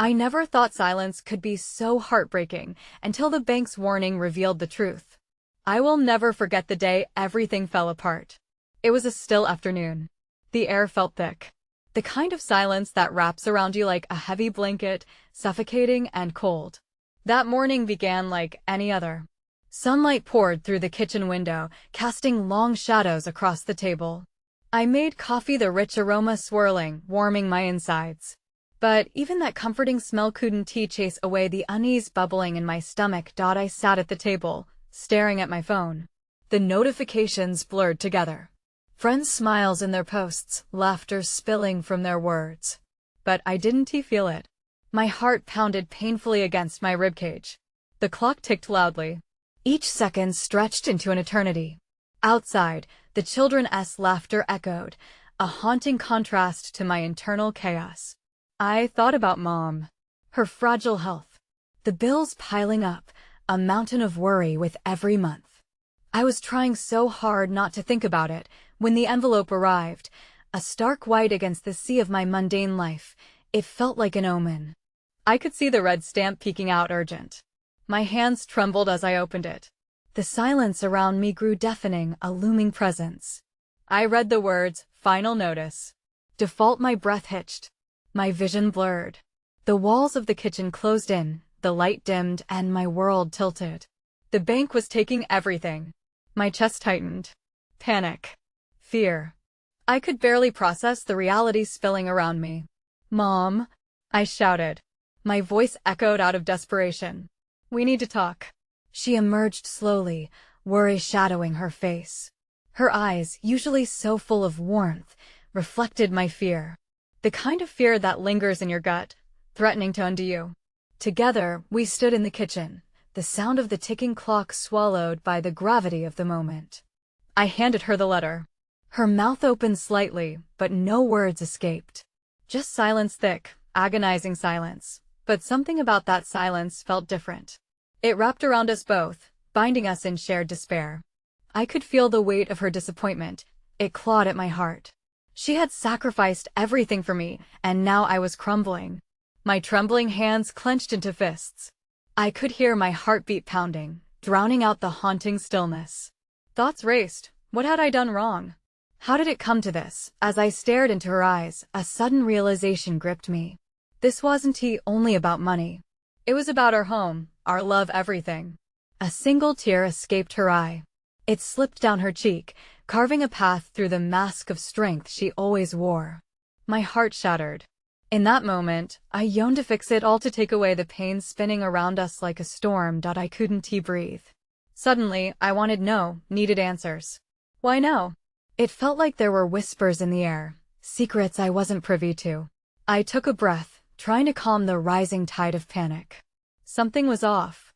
I never thought silence could be so heartbreaking until the bank's warning revealed the truth. I will never forget the day everything fell apart. It was a still afternoon. The air felt thick. The kind of silence that wraps around you like a heavy blanket, suffocating and cold. That morning began like any other. Sunlight poured through the kitchen window, casting long shadows across the table. I made coffee, the rich aroma swirling, warming my insides. But even that comforting smell couldn't chase away the unease bubbling in my stomach. I sat at the table, staring at my phone. The notifications blurred together. Friends' smiles in their posts, laughter spilling from their words. But I didn't feel it. My heart pounded painfully against my ribcage. The clock ticked loudly. Each second stretched into an eternity. Outside, the children's laughter echoed, a haunting contrast to my internal chaos. I thought about Mom, her fragile health, the bills piling up, a mountain of worry with every month. I was trying so hard not to think about it when the envelope arrived, a stark white against the sea of my mundane life. It felt like an omen. I could see the red stamp peeking out, urgent. My hands trembled as I opened it. The silence around me grew deafening, a looming presence. I read the words, "Final notice." Default. My breath hitched. My vision blurred. The walls of the kitchen closed in, the light dimmed, and my world tilted. The bank was taking everything. My chest tightened. Panic. Fear. I could barely process the reality spilling around me. "Mom," I shouted. My voice echoed out of desperation. "We need to talk." She emerged slowly, worry shadowing her face. Her eyes, usually so full of warmth, reflected my fear. The kind of fear that lingers in your gut, threatening to undo you. Together, we stood in the kitchen, the sound of the ticking clock swallowed by the gravity of the moment. I handed her the letter. Her mouth opened slightly, but no words escaped. Just silence, thick, agonizing silence. But something about that silence felt different. It wrapped around us both, binding us in shared despair. I could feel the weight of her disappointment. It clawed at my heart. She had sacrificed everything for me, and now I was crumbling. My trembling hands clenched into fists. I could hear my heartbeat pounding, drowning out the haunting stillness. Thoughts raced. What had I done wrong? How did it come to this? As I stared into her eyes, a sudden realization gripped me. This wasn't only about money. It was about our home, our love, everything. A single tear escaped her eye. It slipped down her cheek, carving a path through the mask of strength she always wore. My heart shattered. In that moment, I yearned to fix it all, to take away the pain spinning around us like a storm. I couldn't breathe. Suddenly, I needed answers. Why no? It felt like there were whispers in the air, secrets I wasn't privy to. I took a breath, trying to calm the rising tide of panic. Something was off.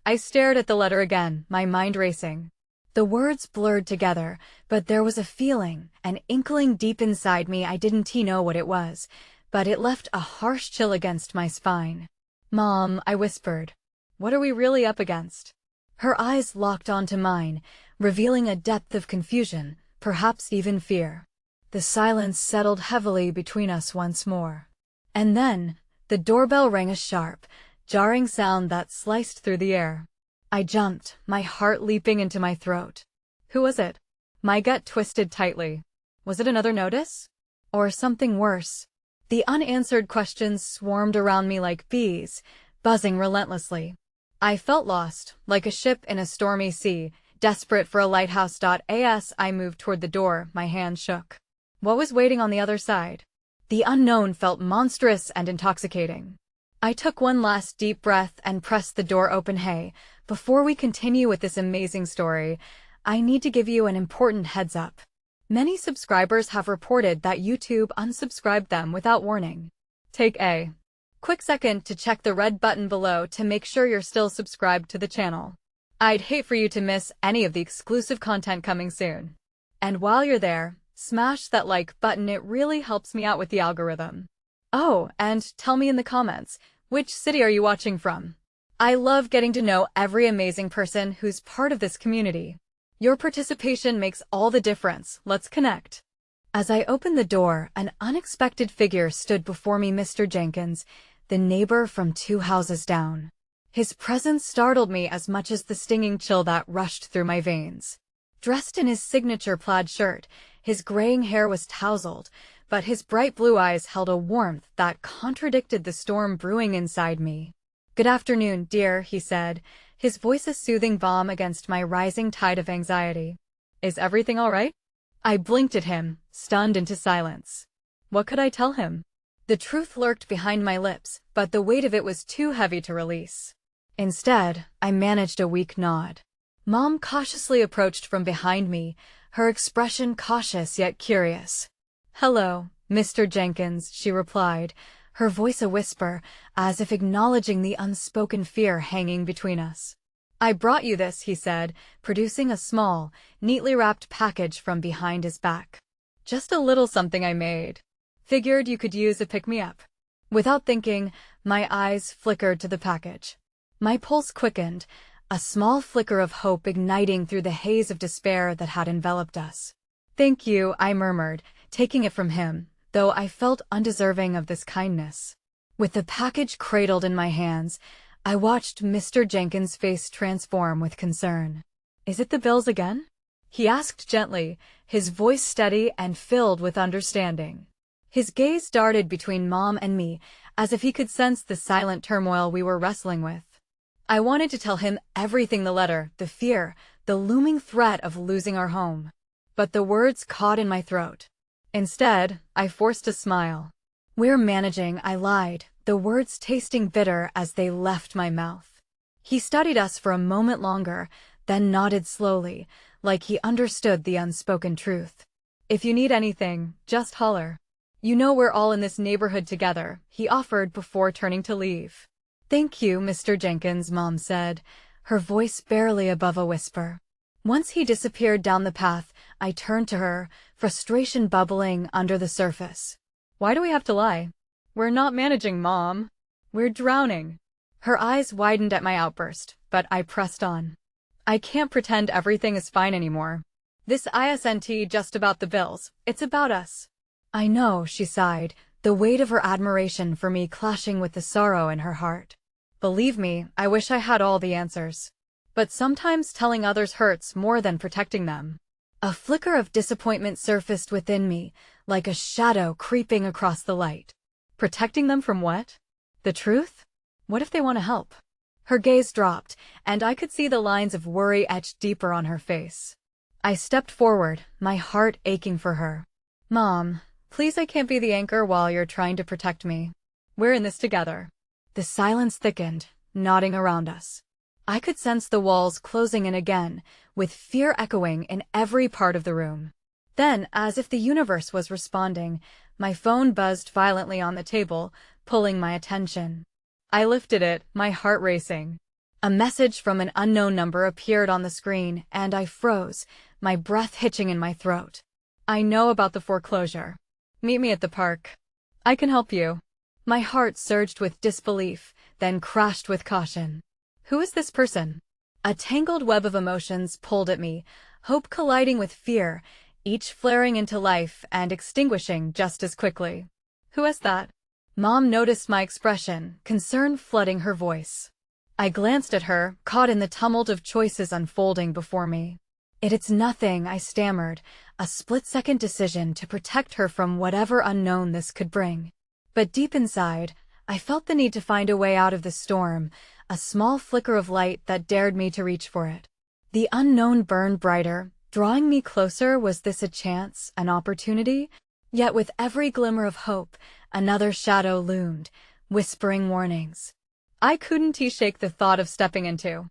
I stared at the letter again, my mind racing. The words blurred together, but there was a feeling, an inkling deep inside me. I didn't know what it was, but it left a harsh chill against my spine. "Mom," I whispered. "What are we really up against?" Her eyes locked onto mine, revealing a depth of confusion, perhaps even fear. The silence settled heavily between us once more. And then, the doorbell rang, a sharp, jarring sound that sliced through the air. I jumped, my heart leaping into my throat. Who was it? My gut twisted tightly. Was it another notice? Or something worse? The unanswered questions swarmed around me like bees, buzzing relentlessly. I felt lost, like a ship in a stormy sea, desperate for a lighthouse. As I moved toward the door, my hand shook. What was waiting on the other side? The unknown felt monstrous and intoxicating. I took one last deep breath and pressed the door open. "Hey, before we continue with this amazing story, I need to give you an important heads up. Many subscribers have reported that YouTube unsubscribed them without warning. Take a quick second to check the red button below to make sure you're still subscribed to the channel. I'd hate for you to miss any of the exclusive content coming soon. And while you're there, smash that like button, it really helps me out with the algorithm. Oh, and tell me in the comments, which city are you watching from? I love getting to know every amazing person who's part of this community. Your participation makes all the difference. Let's connect. As I opened the door, an unexpected figure stood before me. "Mr. Jenkins, the neighbor from 2 houses down. His presence startled me as much as the stinging chill that rushed through my veins. Dressed in his signature plaid shirt, his graying hair was tousled, but his bright blue eyes held a warmth that contradicted the storm brewing inside me. "Good afternoon, dear," he said, his voice a soothing balm against my rising tide of anxiety. "Is everything all right?" I blinked at him, stunned into silence. What could I tell him? The truth lurked behind my lips, but the weight of it was too heavy to release. Instead, I managed a weak nod. Mom cautiously approached from behind me, her expression cautious yet curious. "Hello, Mr. Jenkins," she replied, her voice a whisper, as if acknowledging the unspoken fear hanging between us. "I brought you this," he said, producing a small, neatly wrapped package from behind his back. "Just a little something I made. Figured you could use a pick-me-up." Without thinking, my eyes flickered to the package. My pulse quickened, a small flicker of hope igniting through the haze of despair that had enveloped us. "Thank you," I murmured, taking it from him, though I felt undeserving of this kindness. With the package cradled in my hands, I watched Mr. Jenkins' face transform with concern. "Is it the bills again?" he asked gently, his voice steady and filled with understanding. His gaze darted between Mom and me, as if he could sense the silent turmoil we were wrestling with. I wanted to tell him everything: the letter, the fear, the looming threat of losing our home. But the words caught in my throat. Instead, I forced a smile. "We're managing," I lied, the words tasting bitter as they left my mouth. He studied us for a moment longer, then nodded slowly, like he understood the unspoken truth. "If you need anything, just holler. You know we're all in this neighborhood together," he offered before turning to leave. "Thank you, Mr. Jenkins," Mom said, her voice barely above a whisper. Once he disappeared down the path, I turned to her, frustration bubbling under the surface. "Why do we have to lie? We're not managing, Mom. We're drowning." Her eyes widened at my outburst, but I pressed on. "I can't pretend everything is fine anymore. This isn't just about the bills, it's about us." "I know," she sighed, the weight of her admiration for me clashing with the sorrow in her heart. "Believe me, I wish I had all the answers. But sometimes telling others hurts more than protecting them." A flicker of disappointment surfaced within me, like a shadow creeping across the light. Protecting them from what? The truth? What if they want to help? Her gaze dropped, and I could see the lines of worry etched deeper on her face. I stepped forward, my heart aching for her. "Mom, please, I can't be the anchor while you're trying to protect me. We're in this together." The silence thickened, nodding around us. I could sense the walls closing in again, with fear echoing in every part of the room. Then, as if the universe was responding, my phone buzzed violently on the table, pulling my attention. I lifted it, my heart racing. A message from an unknown number appeared on the screen, and I froze, my breath hitching in my throat. "I know about the foreclosure. Meet me at the park. I can help you." My heart surged with disbelief, then crashed with caution. Who is this person? A tangled web of emotions pulled at me, hope colliding with fear, each flaring into life and extinguishing just as quickly. "Who is that?" Mom noticed my expression, concern flooding her voice. I glanced at her, caught in the tumult of choices unfolding before me. "It's nothing," I stammered, a split-second decision to protect her from whatever unknown this could bring. But deep inside, I felt the need to find a way out of the storm, a small flicker of light that dared me to reach for it. The unknown burned brighter, drawing me closer. Was this a chance, an opportunity? Yet with every glimmer of hope, another shadow loomed, whispering warnings. I couldn't shake the thought of stepping into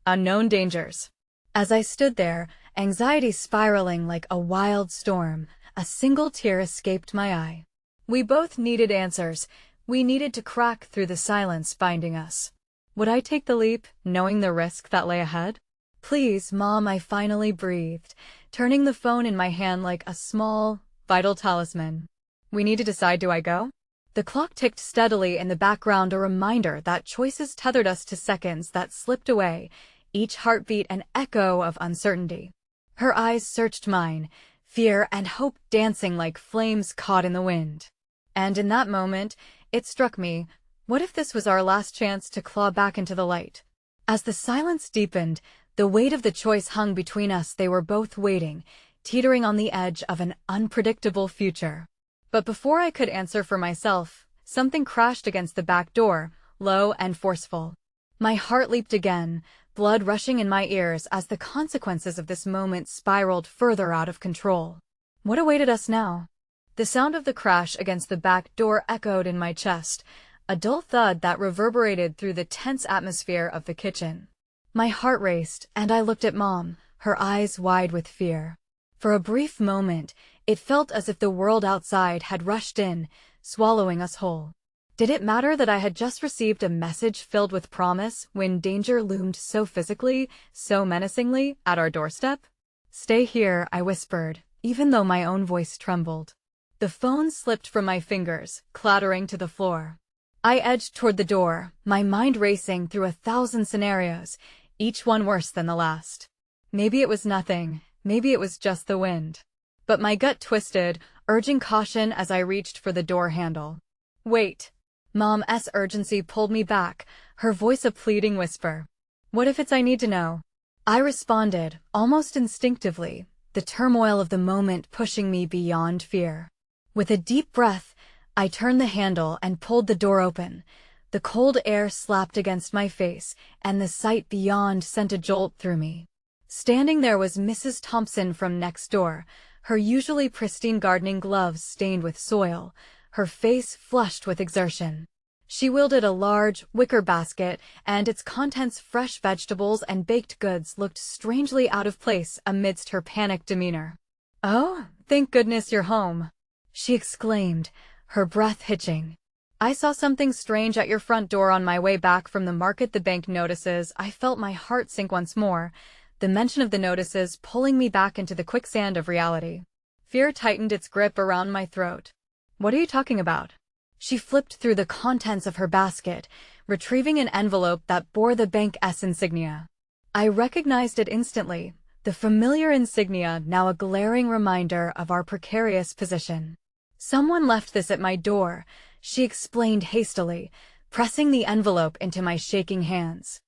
unknown dangers. As I stood there, anxiety spiraling like a wild storm, a single tear escaped my eye. We both needed answers. We needed to crack through the silence binding us. Would I take the leap, knowing the risk that lay ahead? "Please, Mom," I finally breathed, turning the phone in my hand like a small, vital talisman. "We need to decide. Do I go?" The clock ticked steadily in the background, a reminder that choices tethered us to seconds that slipped away, each heartbeat an echo of uncertainty. Her eyes searched mine, fear and hope dancing like flames caught in the wind. And in that moment, it struck me, What if this was our last chance to claw back into the light? As the silence deepened, the weight of the choice hung between us. They were both waiting, teetering on the edge of an unpredictable future. But before I could answer for myself, something crashed against the back door, low and forceful. My heart leaped again, blood rushing in my ears as the consequences of this moment spiraled further out of control. What awaited us now? The sound of the crash against the back door echoed in my chest, a dull thud that reverberated through the tense atmosphere of the kitchen. My heart raced, and I looked at Mom, her eyes wide with fear. For a brief moment, it felt as if the world outside had rushed in, swallowing us whole. Did it matter that I had just received a message filled with promise when danger loomed so physically, so menacingly, at our doorstep? "Stay here," I whispered, even though my own voice trembled. The phone slipped from my fingers, clattering to the floor. I edged toward the door, my mind racing through 1,000 scenarios, each one worse than the last. Maybe it was nothing, maybe it was just the wind. But my gut twisted, urging caution as I reached for the door handle. "Wait." Mom's urgency pulled me back, her voice a pleading whisper. "What if it's I need to know?" I responded, almost instinctively, the turmoil of the moment pushing me beyond fear. With a deep breath, I turned the handle and pulled the door open. The cold air slapped against my face, and the sight beyond sent a jolt through me. Standing there was Mrs. Thompson from next door, her usually pristine gardening gloves stained with soil, her face flushed with exertion. She wielded a large, wicker basket, and its contents, fresh vegetables and baked goods, looked strangely out of place amidst her panicked demeanor. "Oh, thank goodness you're home," she exclaimed, her breath hitching. "I saw something strange at your front door on my way back from the market." The bank notices. I felt my heart sink once more, the mention of the notices pulling me back into the quicksand of reality. Fear tightened its grip around my throat. "What are you talking about?" She flipped through the contents of her basket, retrieving an envelope that bore the bank's insignia. I recognized it instantly, the familiar insignia now a glaring reminder of our precarious position. "Someone left this at my door," she explained hastily, pressing the envelope into my shaking hands.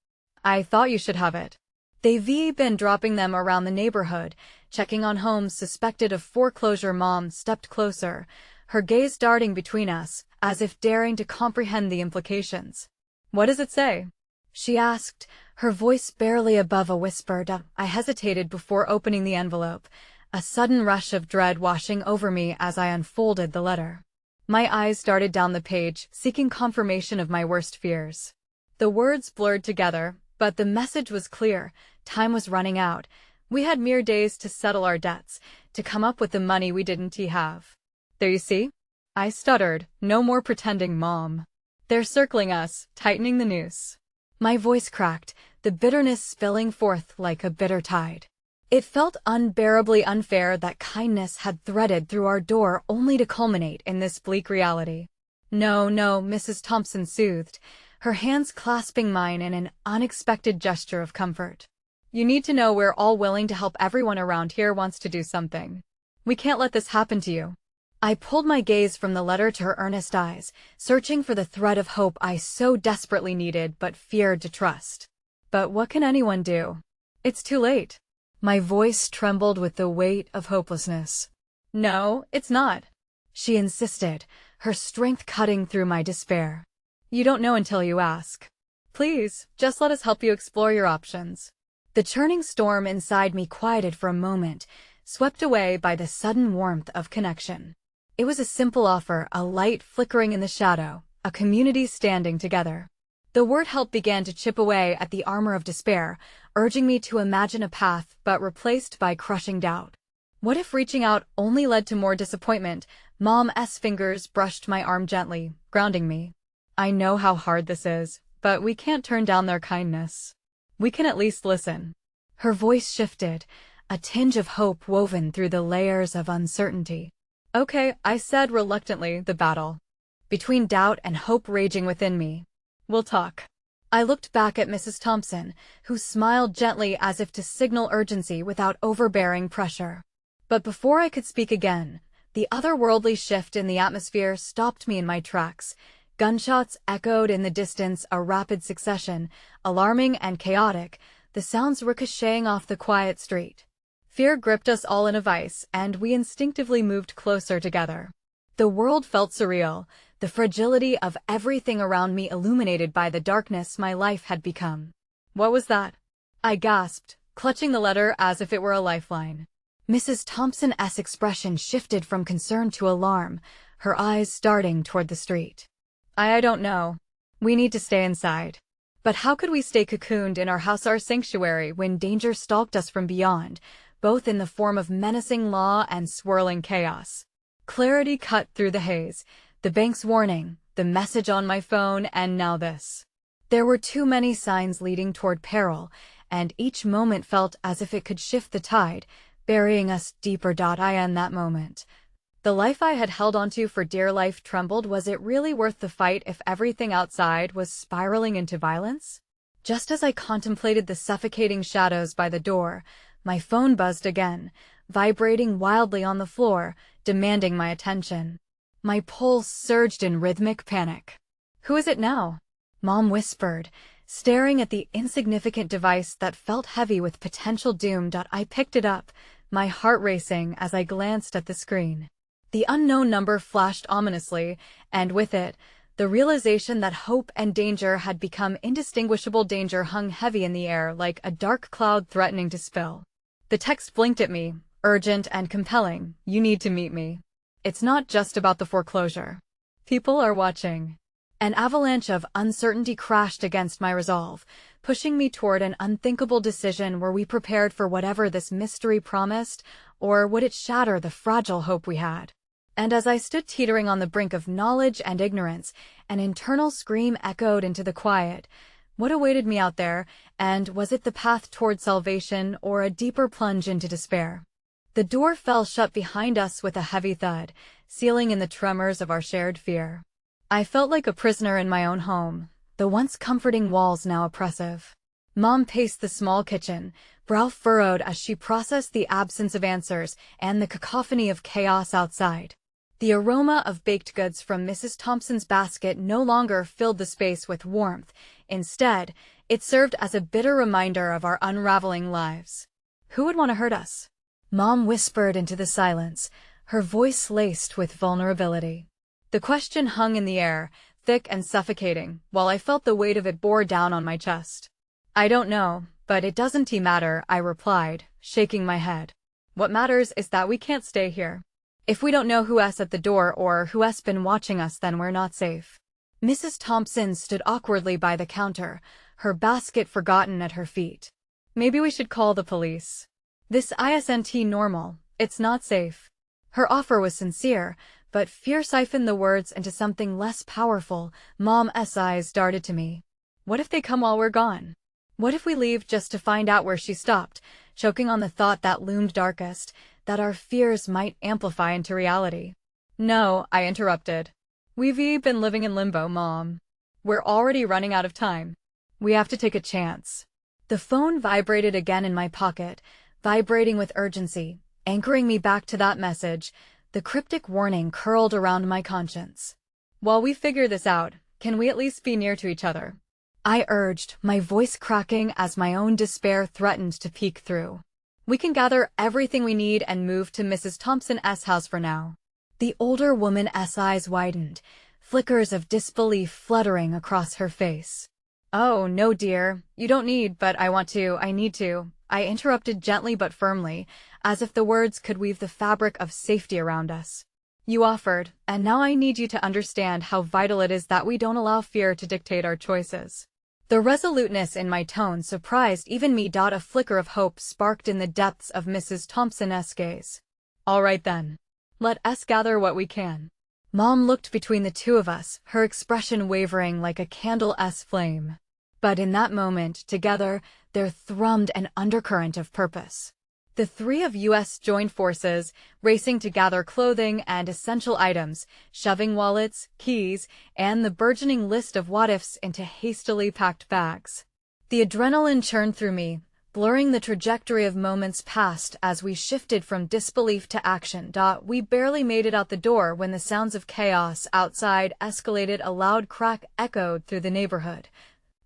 "I thought you should have it. They've been dropping them around the neighborhood, checking on homes suspected of foreclosure." Mom stepped closer, her gaze darting between us, as if daring to comprehend the implications. "What does it say?" she asked, her voice barely above a whisper. I hesitated before opening the envelope, a sudden rush of dread washing over me as I unfolded the letter. My eyes darted down the page, seeking confirmation of my worst fears. The words blurred together, but the message was clear. Time was running out. We had mere days to settle our debts, to come up with the money we didn't have. "There, you see?" I stuttered. "No more pretending, Mom. They're circling us, tightening the noose." My voice cracked, the bitterness spilling forth like a bitter tide. It felt unbearably unfair that kindness had threaded through our door only to culminate in this bleak reality. "No, no," Mrs. Thompson soothed, her hands clasping mine in an unexpected gesture of comfort. "You need to know we're all willing to help. Everyone around here wants to do something. We can't let this happen to you." I pulled my gaze from the letter to her earnest eyes, searching for the thread of hope I so desperately needed but feared to trust. "But what can anyone do? It's too late." My voice trembled with the weight of hopelessness. "No, it's not," she insisted, her strength cutting through my despair. "You don't know until you ask. Please, just let us help you explore your options." The churning storm inside me quieted for a moment, swept away by the sudden warmth of connection. It was a simple offer, a light flickering in the shadow, a community standing together. The word help began to chip away at the armor of despair, urging me to imagine a path, but replaced by crushing doubt. What if reaching out only led to more disappointment? Mom's fingers brushed my arm gently, grounding me. "I know how hard this is, but we can't turn down their kindness. We can at least listen." Her voice shifted, a tinge of hope woven through the layers of uncertainty. "Okay," I said reluctantly, the battle between doubt and hope raging within me. "We'll talk." I looked back at Mrs. Thompson, who smiled gently as if to signal urgency without overbearing pressure. But before I could speak again, the otherworldly shift in the atmosphere stopped me in my tracks, Gunshots echoed in the distance, a rapid succession, alarming and chaotic, the sounds ricocheting off the quiet street. Fear gripped us all in a vice, and we instinctively moved closer together. The world felt surreal, the fragility of everything around me illuminated by the darkness my life had become. "What was that?" I gasped, clutching the letter as if it were a lifeline. Mrs. Thompson's expression shifted from concern to alarm, her eyes starting toward the street. I don't know. We need to stay inside. But how could we stay cocooned in our house, our sanctuary, when danger stalked us from beyond, both in the form of menacing law and swirling chaos? Clarity cut through the haze, the bank's warning, the message on my phone, and now this. There were too many signs leading toward peril, and each moment felt as if it could shift the tide, burying us deeper. In that moment, the life I had held onto for dear life trembled. Was it really worth the fight if everything outside was spiraling into violence? Just as I contemplated the suffocating shadows by the door, my phone buzzed again, vibrating wildly on the floor, demanding my attention. My pulse surged in rhythmic panic. "Who is it now?" Mom whispered, staring at the insignificant device that felt heavy with potential doom. I picked it up, my heart racing as I glanced at the screen. The unknown number flashed ominously, and with it, the realization that hope and danger had become indistinguishable. Danger hung heavy in the air like a dark cloud threatening to spill. The text blinked at me, urgent and compelling. "You need to meet me. It's not just about the foreclosure. People are watching." An avalanche of uncertainty crashed against my resolve, pushing me toward an unthinkable decision. Were we prepared for whatever this mystery promised, or would it shatter the fragile hope we had? And as I stood teetering on the brink of knowledge and ignorance, an internal scream echoed into the quiet. What awaited me out there, and was it the path toward salvation or a deeper plunge into despair? The door fell shut behind us with a heavy thud, sealing in the tremors of our shared fear. I felt like a prisoner in my own home, the once comforting walls now oppressive. Mom paced the small kitchen, brow furrowed as she processed the absence of answers and the cacophony of chaos outside. The aroma of baked goods from Mrs. Thompson's basket no longer filled the space with warmth. Instead, it served as a bitter reminder of our unraveling lives. "Who would want to hurt us?" Mom whispered into the silence, her voice laced with vulnerability. The question hung in the air, thick and suffocating, while I felt the weight of it bore down on my chest. "I don't know, but it doesn't matter," I replied, shaking my head. "What matters is that we can't stay here. If we don't know who's at the door or who's been watching us, then we're not safe." Mrs. Thompson stood awkwardly by the counter, her basket forgotten at her feet. "Maybe we should call the police. This isn't normal. It's not safe." Her offer was sincere, but fear siphoned the words into something less powerful. Mom's eyes darted to me. "What if they come while we're gone? What if we leave just to find out where she stopped?" Choking on the thought that loomed darkest, that our fears might amplify into reality. "No," I interrupted. "We've been living in limbo, Mom. We're already running out of time. We have to take a chance." The phone vibrated again in my pocket, vibrating with urgency, anchoring me back to that message. The cryptic warning curled around my conscience. "While we figure this out, can we at least be near to each other?" I urged, my voice cracking as my own despair threatened to peek through. "We can gather everything we need and move to Mrs. Thompson's house for now." The older woman's eyes widened, flickers of disbelief fluttering across her face. "Oh, no, dear, you don't need, but I need to," I interrupted gently but firmly, as if the words could weave the fabric of safety around us. "You offered, and now I need you to understand how vital it is that we don't allow fear to dictate our choices." The resoluteness in my tone surprised even me. A flicker of hope sparked in the depths of Mrs. Thompson's gaze. "All right then. Let us gather what we can." Mom looked between the two of us, her expression wavering like a candle's flame. But in that moment, together, there thrummed an undercurrent of purpose. The three of us joined forces, racing to gather clothing and essential items, shoving wallets, keys, and the burgeoning list of what-ifs into hastily packed bags. The adrenaline churned through me, blurring the trajectory of moments past as we shifted from disbelief to action. We barely made it out the door when the sounds of chaos outside escalated. A loud crack echoed through the neighborhood,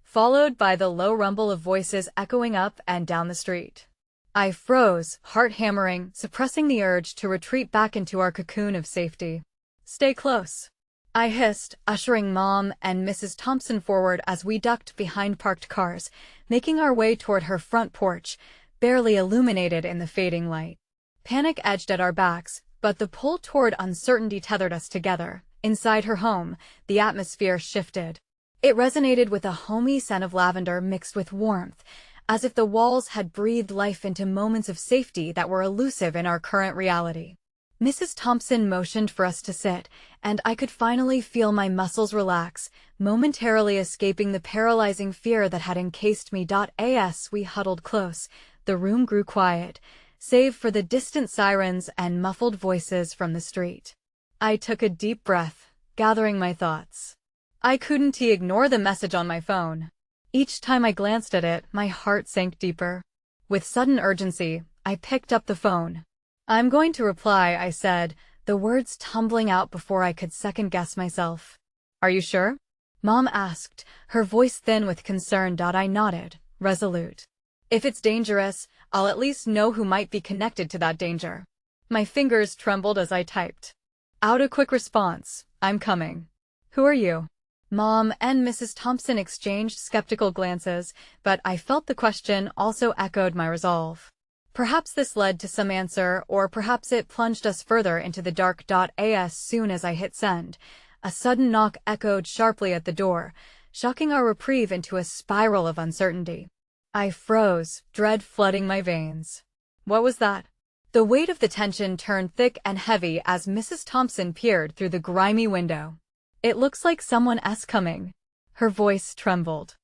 followed by the low rumble of voices echoing up and down the street. I froze, heart hammering, suppressing the urge to retreat back into our cocoon of safety. "Stay close," I hissed, ushering Mom and Mrs. Thompson forward as we ducked behind parked cars, making our way toward her front porch, barely illuminated in the fading light. Panic edged at our backs, but the pull toward uncertainty tethered us together. Inside her home, the atmosphere shifted. It resonated with a homey scent of lavender mixed with warmth, as if the walls had breathed life into moments of safety that were elusive in our current reality. Mrs. Thompson motioned for us to sit, and I could finally feel my muscles relax, momentarily escaping the paralyzing fear that had encased me. As we huddled close, the room grew quiet, save for the distant sirens and muffled voices from the street. I took a deep breath, gathering my thoughts. I couldn't ignore the message on my phone. Each time I glanced at it, my heart sank deeper. With sudden urgency, I picked up the phone. "I'm going to reply," I said, the words tumbling out before I could second-guess myself. "Are you sure?" Mom asked, her voice thin with concern. I nodded, resolute. "If it's dangerous, I'll at least know who might be connected to that danger." My fingers trembled as I typed. Out a quick response, "I'm coming." "Who are you?" Mom and Mrs. Thompson exchanged skeptical glances, but I felt the question also echoed my resolve. Perhaps this led to some answer, or perhaps it plunged us further into the dark. As soon as I hit send, a sudden knock echoed sharply at the door, shocking our reprieve into a spiral of uncertainty. I froze, dread flooding my veins. What was that? The weight of the tension turned thick and heavy as Mrs. Thompson peered through the grimy window. "It looks like someone's coming." Her voice trembled.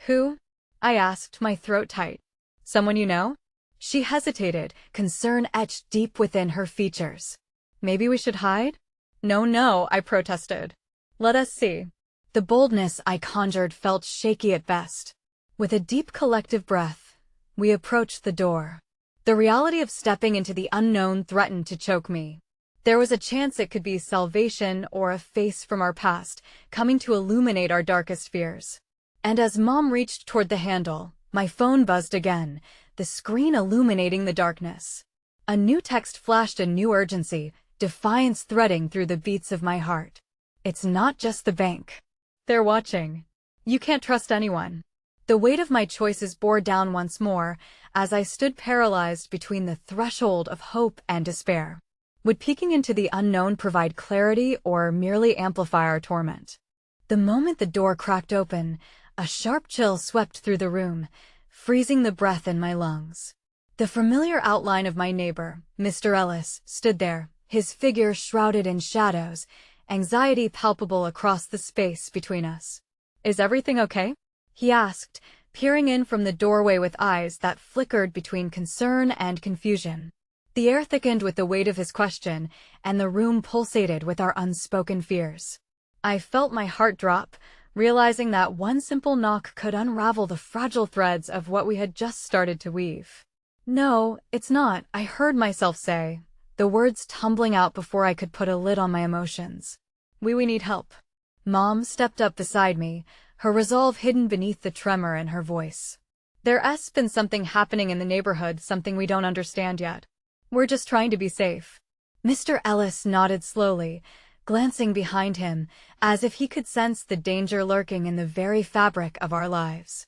"Who?" I asked, my throat tight. "Someone you know?" She hesitated, concern etched deep within her features. "Maybe we should hide?" No, I protested. "Let us see." The boldness I conjured felt shaky at best. With a deep collective breath, we approached the door. The reality of stepping into the unknown threatened to choke me. There was a chance it could be salvation or a face from our past, coming to illuminate our darkest fears. And as Mom reached toward the handle, my phone buzzed again, the screen illuminating the darkness. A new text flashed, a new urgency, defiance threading through the beats of my heart. "It's not just the bank. They're watching. You can't trust anyone." The weight of my choices bore down once more, as I stood paralyzed between the threshold of hope and despair. Would peeking into the unknown provide clarity or merely amplify our torment? The moment the door cracked open, a sharp chill swept through the room, freezing the breath in my lungs. The familiar outline of my neighbor, Mr. Ellis, stood there, his figure shrouded in shadows, anxiety palpable across the space between us. "Is everything okay?" he asked, peering in from the doorway with eyes that flickered between concern and confusion. The air thickened with the weight of his question, and the room pulsated with our unspoken fears. I felt my heart drop, realizing that one simple knock could unravel the fragile threads of what we had just started to weave. "No, it's not," I heard myself say, the words tumbling out before I could put a lid on my emotions. We need help." Mom stepped up beside me, her resolve hidden beneath the tremor in her voice. "There's been something happening in the neighborhood, something we don't understand yet. We're just trying to be safe." Mr. Ellis nodded slowly, glancing behind him, as if he could sense the danger lurking in the very fabric of our lives.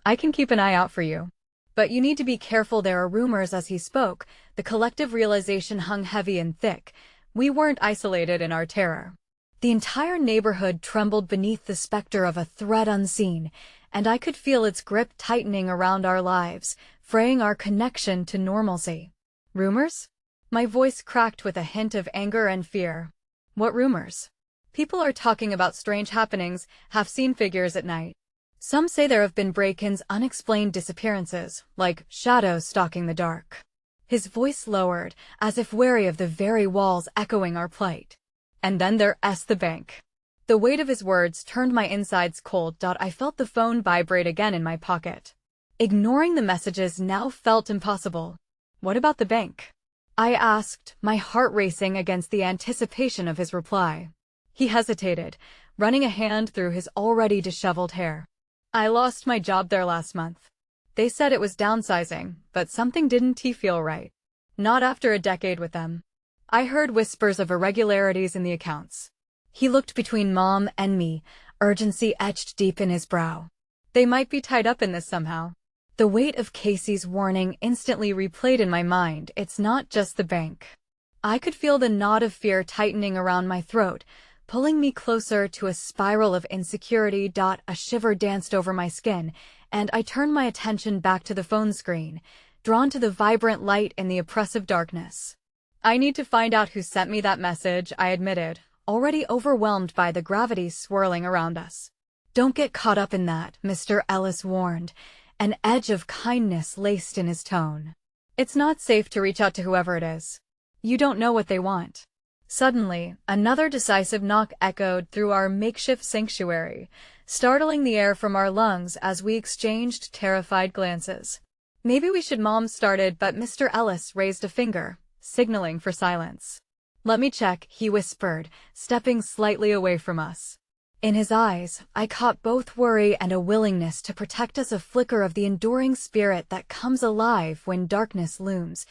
"I can keep an eye out for you. But you need to be careful, there are rumors." As he spoke, the collective realization hung heavy and thick. We weren't isolated in our terror. The entire neighborhood trembled beneath the specter of a threat unseen, and I could feel its grip tightening around our lives, fraying our connection to normalcy. "Rumors?" My voice cracked with a hint of anger and fear. "What rumors?" "People are talking about strange happenings, half-seen figures at night. Some say there have been break-ins, unexplained disappearances, like shadows stalking the dark." His voice lowered, as if wary of the very walls echoing our plight. "And then there's the bank." The weight of his words turned my insides cold. I felt the phone vibrate again in my pocket. Ignoring the messages now felt impossible. "What about the bank?" I asked, my heart racing against the anticipation of his reply. He hesitated, running a hand through his already disheveled hair. "I lost my job there last month. They said it was downsizing, but something didn't feel right. Not after a decade with them." I heard whispers of irregularities in the accounts. He looked between Mom and me, urgency etched deep in his brow. They might be tied up in this somehow. The weight of Casey's warning instantly replayed in my mind. It's not just the bank. I could feel the knot of fear tightening around my throat, pulling me closer to a spiral of insecurity. A shiver danced over my skin, and I turned my attention back to the phone screen, drawn to the vibrant light in the oppressive darkness. "I need to find out who sent me that message," I admitted, already overwhelmed by the gravity swirling around us. "Don't get caught up in that," Mr. Ellis warned, an edge of kindness laced in his tone. "It's not safe to reach out to whoever it is. You don't know what they want." Suddenly, another decisive knock echoed through our makeshift sanctuary, startling the air from our lungs as we exchanged terrified glances. "Maybe we should," Mom started, but Mr. Ellis raised a finger, signaling for silence. "Let me check," he whispered, stepping slightly away from us. In his eyes, I caught both worry and a willingness to protect us, a flicker of the enduring spirit that comes alive when darkness looms.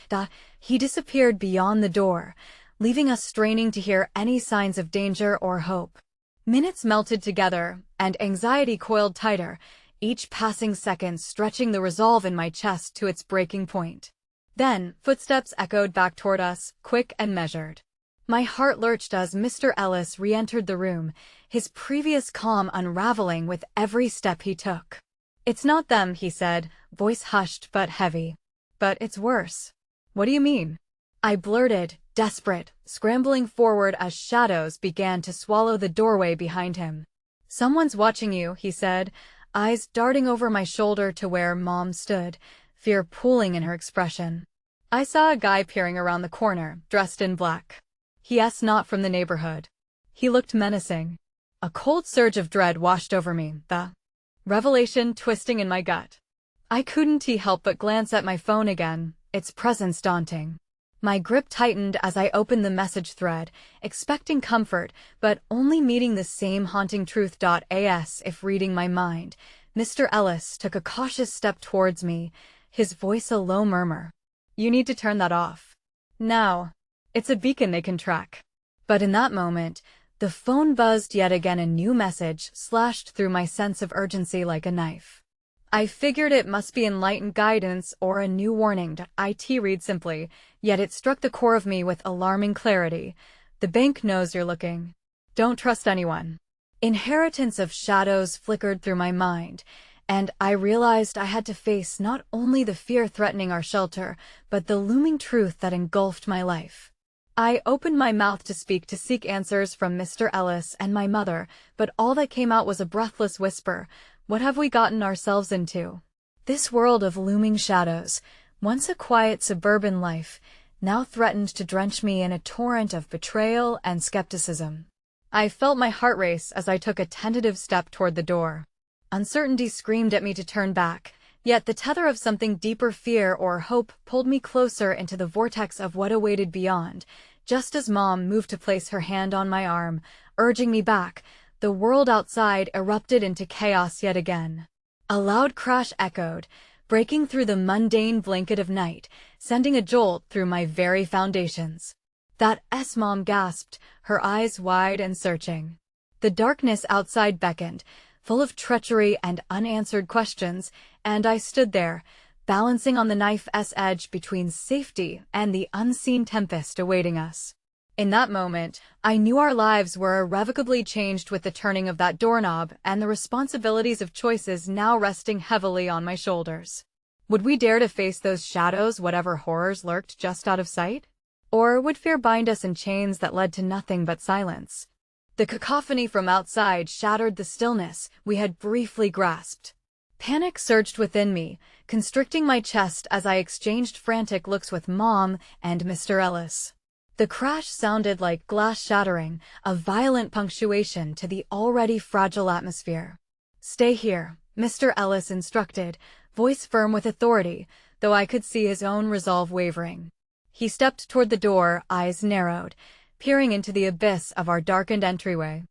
He disappeared beyond the door, leaving us straining to hear any signs of danger or hope. Minutes melted together, and anxiety coiled tighter, each passing second stretching the resolve in my chest to its breaking point. Then, footsteps echoed back toward us, quick and measured. My heart lurched as Mr. Ellis re-entered the room, his previous calm unraveling with every step he took. "It's not them," he said, voice hushed but heavy. "But it's worse." "What do you mean?" I blurted, desperate, scrambling forward as shadows began to swallow the doorway behind him. "Someone's watching you," he said, eyes darting over my shoulder to where Mom stood, fear pooling in her expression. I saw a guy peering around the corner, dressed in black. Yes, not from the neighborhood. He looked menacing. A cold surge of dread washed over me, the revelation twisting in my gut. I couldn't help but glance at my phone again, its presence daunting. My grip tightened as I opened the message thread, expecting comfort, but only meeting the same haunting truth. As if reading my mind, Mr. Ellis took a cautious step towards me, his voice a low murmur. "You need to turn that off. Now. It's a beacon they can track." But in that moment, the phone buzzed yet again, a new message slashed through my sense of urgency like a knife. I figured it must be enlightened guidance or a new warning. Read simply, yet it struck the core of me with alarming clarity. "The bank knows you're looking. Don't trust anyone." Inheritance of shadows flickered through my mind, and I realized I had to face not only the fear threatening our shelter, but the looming truth that engulfed my life. I opened my mouth to speak, to seek answers from Mr. Ellis and my mother, but all that came out was a breathless whisper. What have we gotten ourselves into? This world of looming shadows, once a quiet suburban life, now threatened to drench me in a torrent of betrayal and skepticism. I felt my heart race as I took a tentative step toward the door. Uncertainty screamed at me to turn back, yet the tether of something deeper, fear or hope, pulled me closer into the vortex of what awaited beyond. Just as Mom moved to place her hand on my arm, urging me back, the world outside erupted into chaos yet again. A loud crash echoed, breaking through the mundane blanket of night, sending a jolt through my very foundations. "That's," Mom gasped, her eyes wide and searching. The darkness outside beckoned, full of treachery and unanswered questions, and I stood there, balancing on the knife's edge between safety and the unseen tempest awaiting us. In that moment, I knew our lives were irrevocably changed with the turning of that doorknob and the responsibilities of choices now resting heavily on my shoulders. Would we dare to face those shadows, whatever horrors lurked just out of sight? Or would fear bind us in chains that led to nothing but silence? The cacophony from outside shattered the stillness we had briefly grasped. Panic surged within me, constricting my chest as I exchanged frantic looks with Mom and Mr. Ellis. The crash sounded like glass shattering, a violent punctuation to the already fragile atmosphere. "Stay here," Mr. Ellis instructed, voice firm with authority, though I could see his own resolve wavering. He stepped toward the door, eyes narrowed, peering into the abyss of our darkened entryway.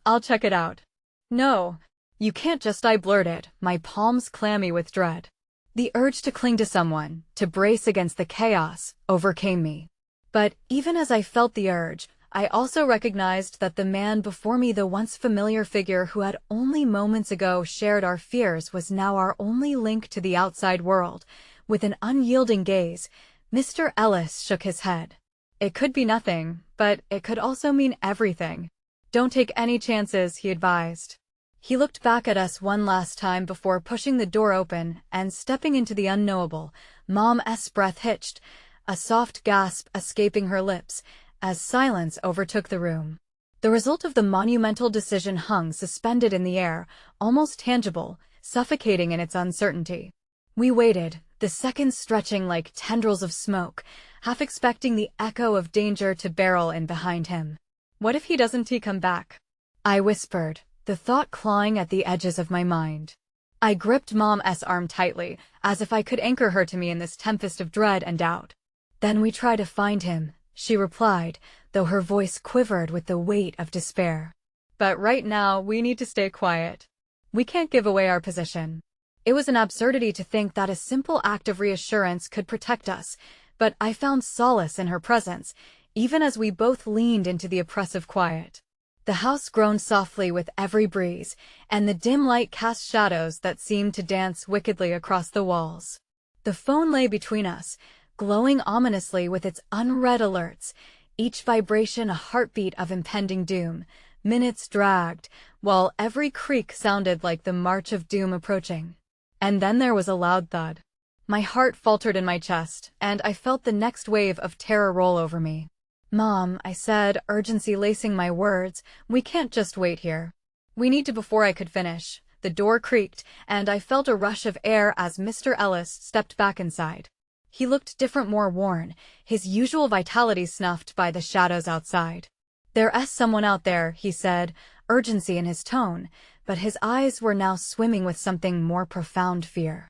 "I'll check it out." "No, you can't just," I blurted, my palms clammy with dread. The urge to cling to someone, to brace against the chaos, overcame me. But even as I felt the urge, I also recognized that the man before me, the once familiar figure who had only moments ago shared our fears, was now our only link to the outside world. With an unyielding gaze, Mr. Ellis shook his head. "It could be nothing, but it could also mean everything. Don't take any chances," he advised. He looked back at us one last time before pushing the door open and stepping into the unknowable. Mom's breath hitched, a soft gasp escaping her lips, as silence overtook the room. The result of the monumental decision hung suspended in the air, almost tangible, suffocating in its uncertainty. We waited, the seconds stretching like tendrils of smoke, half expecting the echo of danger to barrel in behind him. "What if he doesn't come back?" I whispered, the thought clawing at the edges of my mind. I gripped Mom's arm tightly, as if I could anchor her to me in this tempest of dread and doubt. "Then we try to find him," she replied, though her voice quivered with the weight of despair. "But right now, we need to stay quiet. We can't give away our position." It was an absurdity to think that a simple act of reassurance could protect us, but I found solace in her presence, even as we both leaned into the oppressive quiet. The house groaned softly with every breeze, and the dim light cast shadows that seemed to dance wickedly across the walls. The phone lay between us, glowing ominously with its unread alerts, each vibration a heartbeat of impending doom. Minutes dragged, while every creak sounded like the march of doom approaching. And then there was a loud thud. My heart faltered in my chest, and I felt the next wave of terror roll over me. "Mom," I said, urgency lacing my words, "we can't just wait here. We need to." Before I could finish, the door creaked, and I felt a rush of air as Mr. Ellis stepped back inside. He looked different, more worn, his usual vitality snuffed by the shadows outside. "There's someone out there," he said, urgency in his tone, but his eyes were now swimming with something more profound: fear.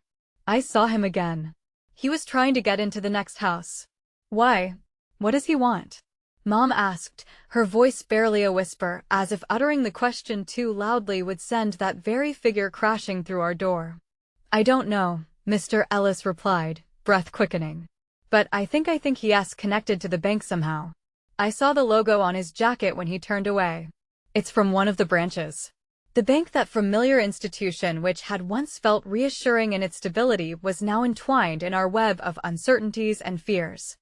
I saw him again. He was trying to get into the next house. "Why? What does he want?" Mom asked, her voice barely a whisper, as if uttering the question too loudly would send that very figure crashing through our door. "I don't know," Mr. Ellis replied, breath quickening. "But I think he's connected to the bank somehow. I saw the logo on his jacket when he turned away. It's from one of the branches." The bank, that familiar institution which had once felt reassuring in its stability, was now entwined in our web of uncertainties and fears.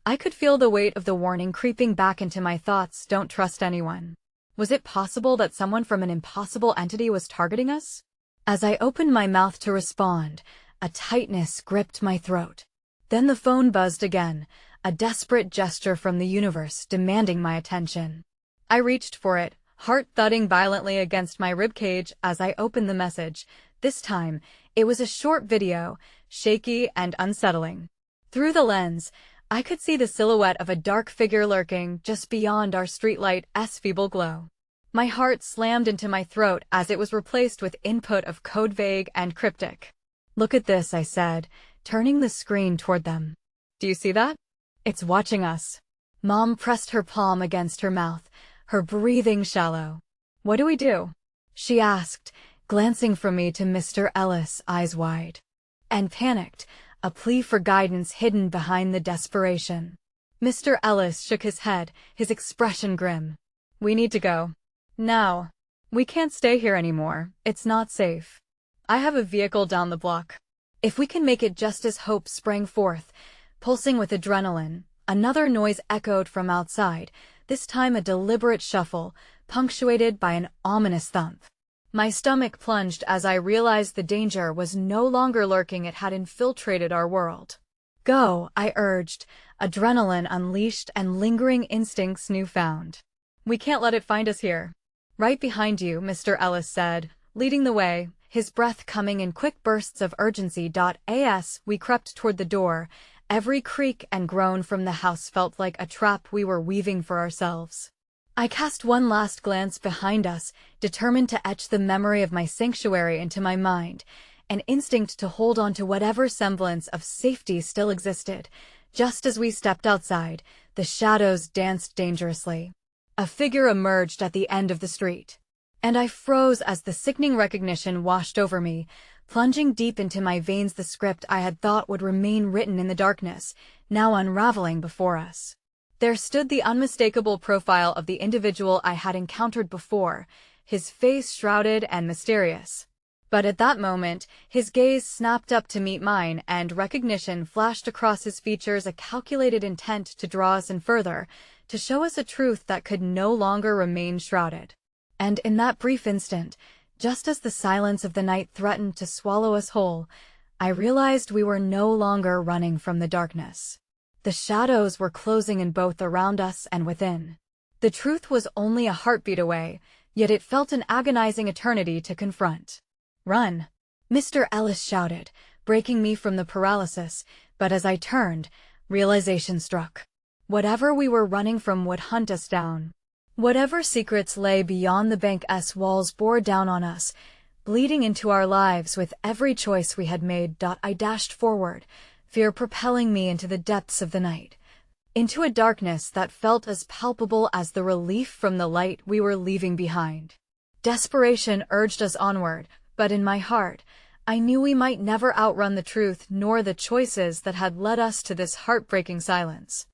I could feel the weight of the warning creeping back into my thoughts: don't trust anyone. Was it possible that someone from an impossible entity was targeting us? As I opened my mouth to respond, a tightness gripped my throat. Then the phone buzzed again, a desperate gesture from the universe demanding my attention. I reached for it, heart thudding violently against my ribcage as I opened the message. This time, it was a short video, shaky and unsettling. Through the lens, I could see the silhouette of a dark figure lurking just beyond our streetlight's feeble glow. My heart slammed into my throat as it was replaced with input of code, vague and cryptic. "Look at this," I said, turning the screen toward them. "Do you see that? It's watching us." Mom pressed her palm against her mouth, her breathing shallow. "What do we do?" she asked, glancing from me to Mr. Ellis, eyes wide and panicked, a plea for guidance hidden behind the desperation. Mr. Ellis shook his head, his expression grim. "We need to go. Now. We can't stay here anymore. It's not safe. I have a vehicle down the block. If we can make it." Just as hope sprang forth, pulsing with adrenaline, another noise echoed from outside, this time a deliberate shuffle, punctuated by an ominous thump. My stomach plunged as I realized the danger was no longer lurking, it had infiltrated our world. "Go," I urged, adrenaline unleashed and lingering instincts newfound. "We can't let it find us here." "Right behind you," Mr. Ellis said, leading the way, his breath coming in quick bursts of urgency. As we crept toward the door, every creak and groan from the house felt like a trap we were weaving for ourselves. I cast one last glance behind us, determined to etch the memory of my sanctuary into my mind, an instinct to hold on to whatever semblance of safety still existed. Just as we stepped outside, the shadows danced dangerously. A figure emerged at the end of the street, and I froze as the sickening recognition washed over me, plunging deep into my veins the script I had thought would remain written in the darkness, now unraveling before us. There stood the unmistakable profile of the individual I had encountered before, his face shrouded and mysterious. But at that moment, his gaze snapped up to meet mine, and recognition flashed across his features, a calculated intent to draw us in further, to show us a truth that could no longer remain shrouded. And in that brief instant, just as the silence of the night threatened to swallow us whole, I realized we were no longer running from the darkness. The shadows were closing in both around us and within. The truth was only a heartbeat away, yet it felt an agonizing eternity to confront. "Run!" Mr. Ellis shouted, breaking me from the paralysis, but as I turned, realization struck. Whatever we were running from would hunt us down. Whatever secrets lay beyond the bank's walls bore down on us, bleeding into our lives with every choice we had made. I dashed forward, fear propelling me into the depths of the night, into a darkness that felt as palpable as the relief from the light we were leaving behind. Desperation urged us onward, but in my heart, I knew we might never outrun the truth nor the choices that had led us to this heartbreaking silence.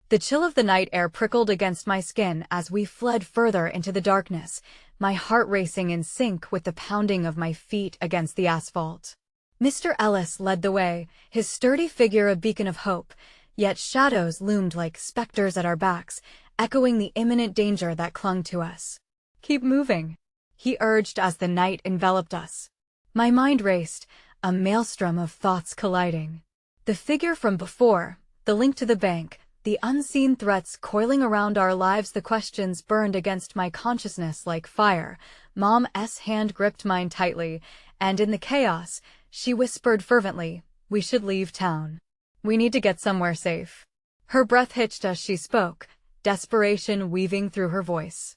The chill of the night air prickled against my skin as we fled further into the darkness, my heart racing in sync with the pounding of my feet against the asphalt. Mr. Ellis led the way, his sturdy figure a beacon of hope, yet shadows loomed like specters at our backs, echoing the imminent danger that clung to us. "Keep moving," he urged as the night enveloped us. My mind raced, a maelstrom of thoughts colliding. The figure from before, the link to the bank, the unseen threats coiling around our lives, the questions burned against my consciousness like fire. Mom's hand gripped mine tightly, and in the chaos, she whispered fervently, "We should leave town. We need to get somewhere safe." Her breath hitched as she spoke, desperation weaving through her voice.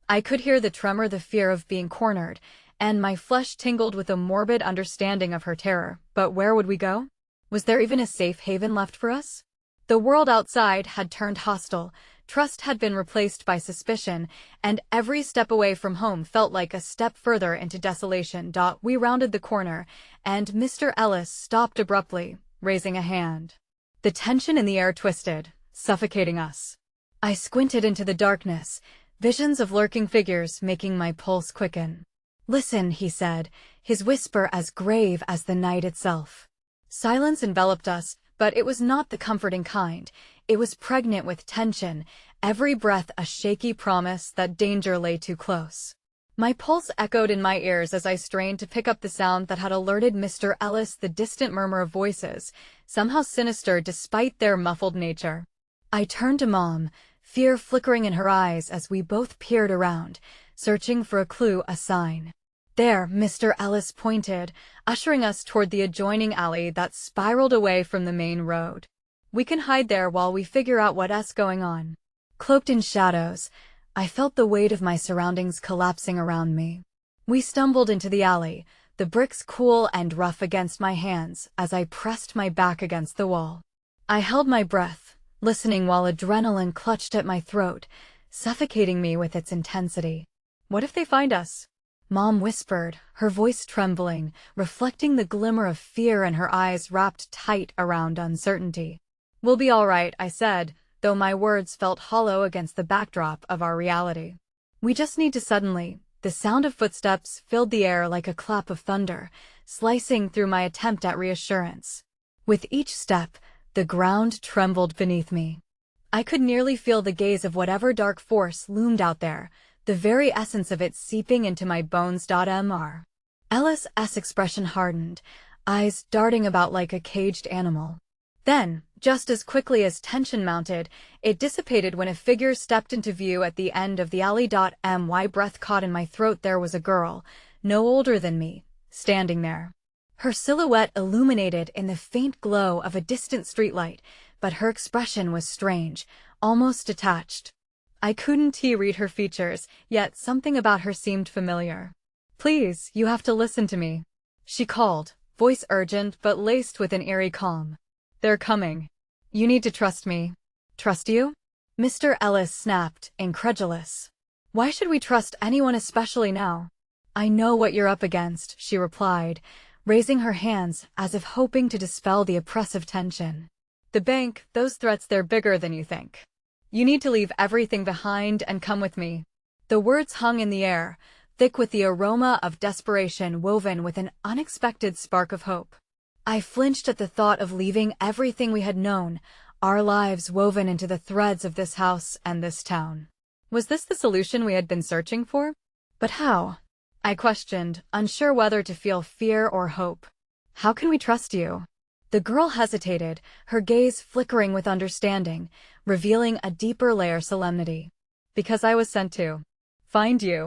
I could hear the tremor, the fear of being cornered, and my flesh tingled with a morbid understanding of her terror. But where would we go? Was there even a safe haven left for us? The world outside had turned hostile, trust had been replaced by suspicion, and every step away from home felt like a step further into desolation. We rounded the corner, and Mr. Ellis stopped abruptly, raising a hand. The tension in the air twisted, suffocating us. I squinted into the darkness, visions of lurking figures making my pulse quicken. "Listen," he said, his whisper as grave as the night itself. Silence enveloped us, but it was not the comforting kind. It was pregnant with tension, every breath a shaky promise that danger lay too close. My pulse echoed in my ears as I strained to pick up the sound that had alerted Mr. Ellis, the distant murmur of voices, somehow sinister despite their muffled nature. I turned to Mom, fear flickering in her eyes as we both peered around, searching for a clue, a sign. "There," Mr. Ellis pointed, ushering us toward the adjoining alley that spiraled away from the main road. "We can hide there while we figure out what's going on." Cloaked in shadows, I felt the weight of my surroundings collapsing around me. We stumbled into the alley, the bricks cool and rough against my hands as I pressed my back against the wall. I held my breath, listening while adrenaline clutched at my throat, suffocating me with its intensity. "What if they find us?" Mom whispered, her voice trembling, reflecting the glimmer of fear in her eyes wrapped tight around uncertainty. "We'll be all right," I said, though my words felt hollow against the backdrop of our reality. "We just need to." Suddenly, the sound of footsteps filled the air like a clap of thunder, slicing through my attempt at reassurance. With each step, the ground trembled beneath me. I could nearly feel the gaze of whatever dark force loomed out there, the very essence of it seeping into my bones. Mr. Ellis's expression hardened, eyes darting about like a caged animal. Then, just as quickly as tension mounted, it dissipated when a figure stepped into view at the end of the alley. My breath caught in my throat. There was a girl, no older than me, standing there. Her silhouette illuminated in the faint glow of a distant streetlight, but her expression was strange, almost detached. I couldn't read her features, yet something about her seemed familiar. "Please, you have to listen to me," she called, voice urgent but laced with an eerie calm. "They're coming. You need to trust me." "Trust you?" Mr. Ellis snapped, incredulous. "Why should we trust anyone, especially now?" "I know what you're up against," she replied, raising her hands as if hoping to dispel the oppressive tension. "The bank, those threats, they're bigger than you think. You need to leave everything behind and come with me." The words hung in the air, thick with the aroma of desperation woven with an unexpected spark of hope. I flinched at the thought of leaving everything we had known, our lives woven into the threads of this house and this town. Was this the solution we had been searching for? But how? I questioned, unsure whether to feel fear or hope. "How can we trust you?" The girl hesitated, her gaze flickering with understanding, revealing a deeper layer of solemnity. "Because I was sent to find you.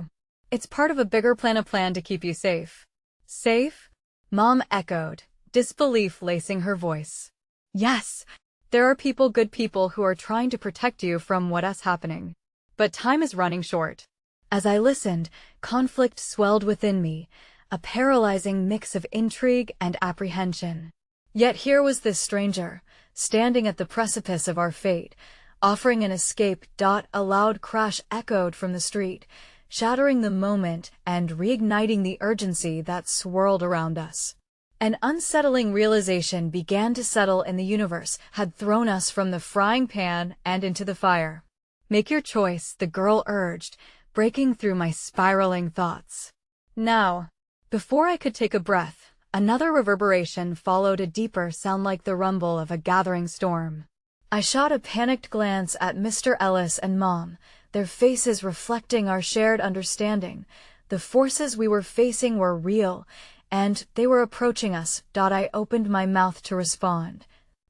It's part of a bigger plan, a plan to keep you safe." "Safe?" Mom echoed, disbelief lacing her voice. "Yes, there are people, good people, who are trying to protect you from what's happening. But time is running short." As I listened, conflict swelled within me, a paralyzing mix of intrigue and apprehension. Yet here was this stranger, standing at the precipice of our fate, offering an escape. A loud crash echoed from the street, shattering the moment and reigniting the urgency that swirled around us. An unsettling realization began to settle in. The universe had thrown us from the frying pan and into the fire. "Make your choice," the girl urged, breaking through my spiraling thoughts. "Now." Before I could take a breath, another reverberation followed, a deeper sound like the rumble of a gathering storm. I shot a panicked glance at Mr. Ellis and Mom, their faces reflecting our shared understanding. The forces we were facing were real, and they were approaching us. I opened my mouth to respond.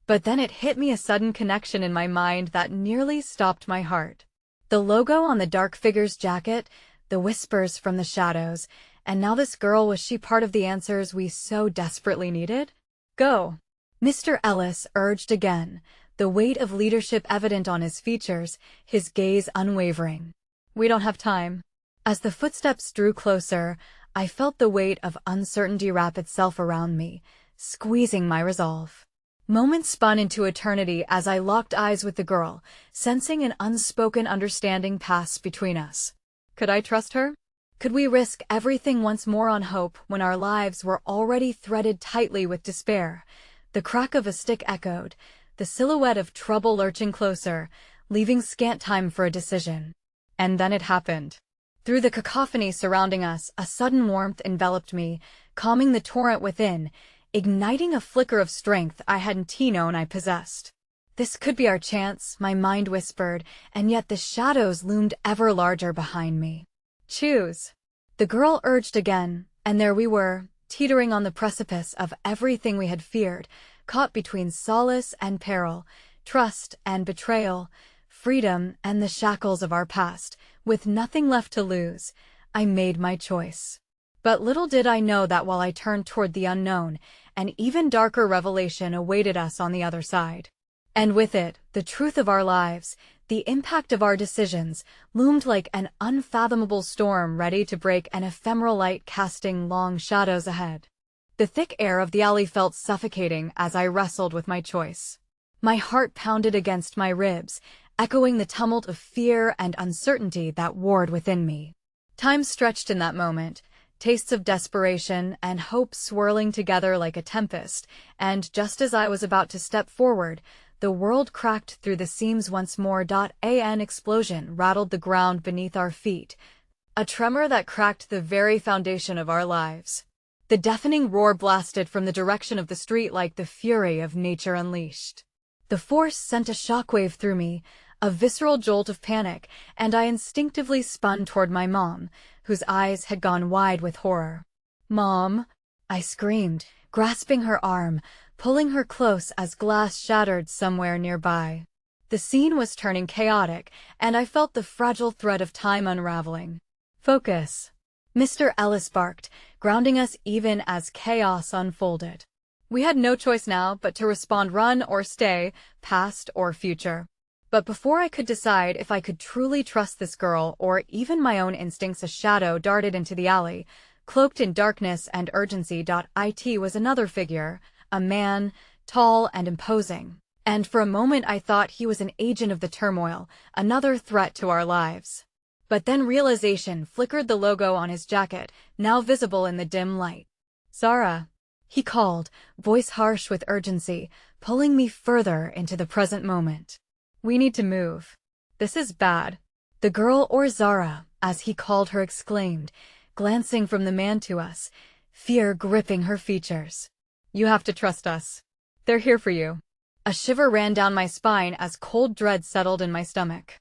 But then it hit me, a sudden connection in my mind that nearly stopped my heart. The logo on the dark figure's jacket, the whispers from the shadows, and now this girl, was she part of the answers we so desperately needed? "Go," Mr. Ellis urged again, the weight of leadership evident on his features, his gaze unwavering. "We don't have time." As the footsteps drew closer, I felt the weight of uncertainty wrap itself around me, squeezing my resolve. Moments spun into eternity as I locked eyes with the girl, sensing an unspoken understanding pass between us. Could I trust her? Could we risk everything once more on hope when our lives were already threaded tightly with despair? The crack of a stick echoed, the silhouette of trouble lurching closer, leaving scant time for a decision. And then it happened. Through the cacophony surrounding us, a sudden warmth enveloped me, calming the torrent within, igniting a flicker of strength I hadn't known I possessed. This could be our chance, my mind whispered, and yet the shadows loomed ever larger behind me. "Choose," the girl urged again, and there we were, teetering on the precipice of everything we had feared, caught between solace and peril, trust and betrayal, freedom and the shackles of our past. With nothing left to lose, I made my choice. But little did I know that while I turned toward the unknown, an even darker revelation awaited us on the other side. And with it, the truth of our lives, the impact of our decisions, loomed like an unfathomable storm ready to break, an ephemeral light casting long shadows ahead. The thick air of the alley felt suffocating as I wrestled with my choice. My heart pounded against my ribs, echoing the tumult of fear and uncertainty that warred within me. Time stretched in that moment, tastes of desperation and hope swirling together like a tempest, and just as I was about to step forward, the world cracked through the seams once more. An explosion rattled the ground beneath our feet, a tremor that cracked the very foundation of our lives. The deafening roar blasted from the direction of the street like the fury of nature unleashed. The force sent a shockwave through me, a visceral jolt of panic, and I instinctively spun toward my mom, whose eyes had gone wide with horror. "Mom!" I screamed, grasping her arm, pulling her close as glass shattered somewhere nearby. The scene was turning chaotic, and I felt the fragile thread of time unraveling. "Focus," Mr. Ellis barked, grounding us even as chaos unfolded. We had no choice now but to respond, run or stay, past or future. But before I could decide if I could truly trust this girl or even my own instincts, a shadow darted into the alley, Cloaked in darkness and urgency. It was another figure, a man, tall and imposing. And for a moment I thought he was an agent of the turmoil, another threat to our lives. But then realization flickered. The logo on his jacket, now visible in the dim light. "Zara," he called, voice harsh with urgency, pulling me further into the present moment. "We need to move. This is bad." The girl, or Zara, as he called her, exclaimed, glancing from the man to us, fear gripping her features. "You have to trust us. They're here for you." A shiver ran down my spine as cold dread settled in my stomach.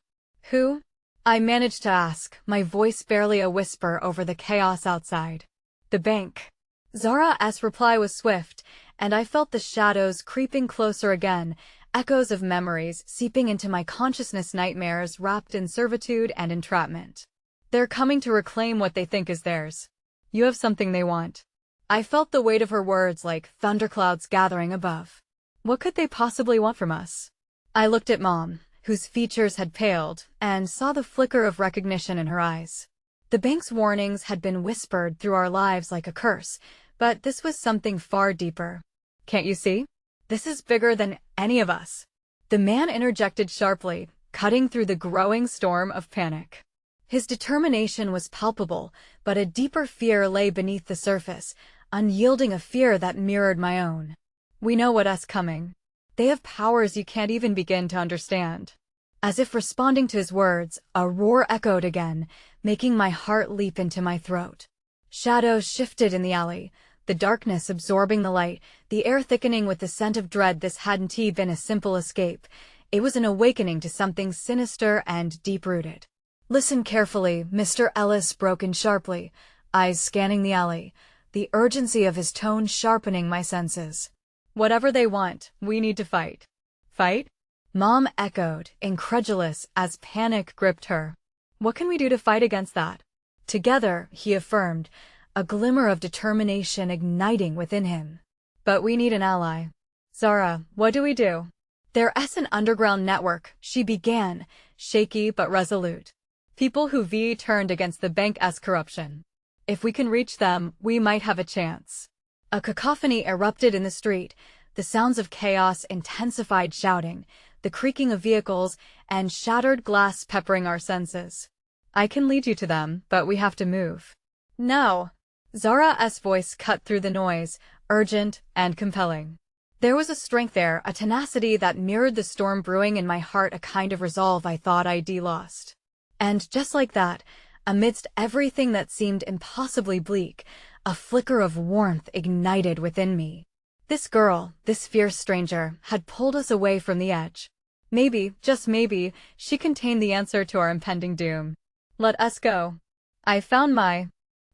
"Who?" I managed to ask, my voice barely a whisper over the chaos outside. "The bank." Zara's reply was swift, and I felt the shadows creeping closer again, echoes of memories seeping into my consciousness, nightmares wrapped in servitude and entrapment. "They're coming to reclaim what they think is theirs. You have something they want." I felt the weight of her words like thunderclouds gathering above. What could they possibly want from us? I looked at Mom, whose features had paled, and saw the flicker of recognition in her eyes. The bank's warnings had been whispered through our lives like a curse, but this was something far deeper. "Can't you see? This is bigger than any of us." The man interjected sharply, cutting through the growing storm of panic. His determination was palpable, but a deeper fear lay beneath the surface, unyielding, a fear that mirrored my own. "We know what's coming. They have powers you can't even begin to understand." As if responding to his words, a roar echoed again, making my heart leap into my throat. Shadows shifted in the alley, the darkness absorbing the light, the air thickening with the scent of dread. This hadn't been a simple escape. It was an awakening to something sinister and deep-rooted. "Listen carefully," Mr. Ellis broke in sharply, eyes scanning the alley, the urgency of his tone sharpening my senses. "Whatever they want, we need to fight." "Fight?" Mom echoed, incredulous as panic gripped her. "What can we do to fight against that?" "Together," he affirmed, a glimmer of determination igniting within him. "But we need an ally." "Zara, what do we do?" "There's an underground network," she began, shaky but resolute. "People who turned against the bank's corruption. If we can reach them, we might have a chance." A cacophony erupted in the street, the sounds of chaos intensified, shouting, the creaking of vehicles, and shattered glass peppering our senses. "I can lead you to them, but we have to move." "No." Zara's voice cut through the noise, urgent and compelling. There was a strength there, a tenacity that mirrored the storm brewing in my heart, a kind of resolve I thought I'd lost. And just like that, amidst everything that seemed impossibly bleak, a flicker of warmth ignited within me. This girl, this fierce stranger, had pulled us away from the edge. Maybe, just maybe, she contained the answer to our impending doom. "Let us go." I found my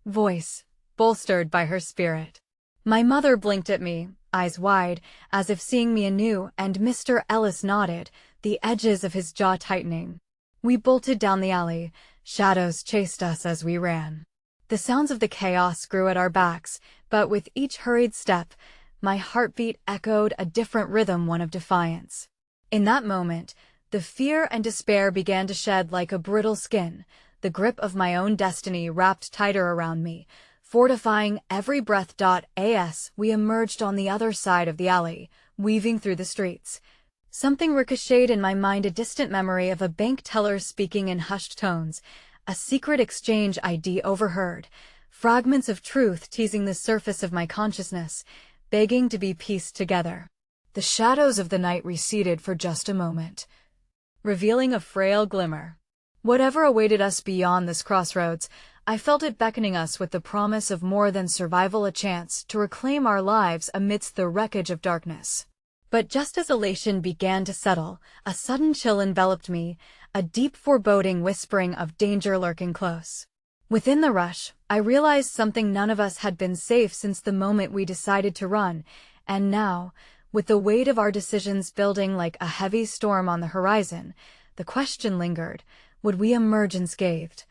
voice, bolstered by her spirit. My mother blinked at me, eyes wide, as if seeing me anew, and Mr. Ellis nodded, the edges of his jaw tightening. We bolted down the alley. Shadows chased us as we ran. The sounds of the chaos grew at our backs, but with each hurried step, my heartbeat echoed a different rhythm, one of defiance. In that moment, the fear and despair began to shed like a brittle skin, the grip of my own destiny wrapped tighter around me, fortifying every breath. As we emerged on the other side of the alley, weaving through the streets, something ricocheted in my mind, a distant memory of a bank teller speaking in hushed tones, a secret exchange I'd overheard, fragments of truth teasing the surface of my consciousness, begging to be pieced together. The shadows of the night receded for just a moment, revealing a frail glimmer. Whatever awaited us beyond this crossroads, I felt it beckoning us with the promise of more than survival, a chance to reclaim our lives amidst the wreckage of darkness. But just as elation began to settle, a sudden chill enveloped me, a deep foreboding whispering of danger lurking close. Within the rush, I realized something: none of us had been safe since the moment we decided to run, and now, with the weight of our decisions building like a heavy storm on the horizon, the question lingered: would we emerge unscathed?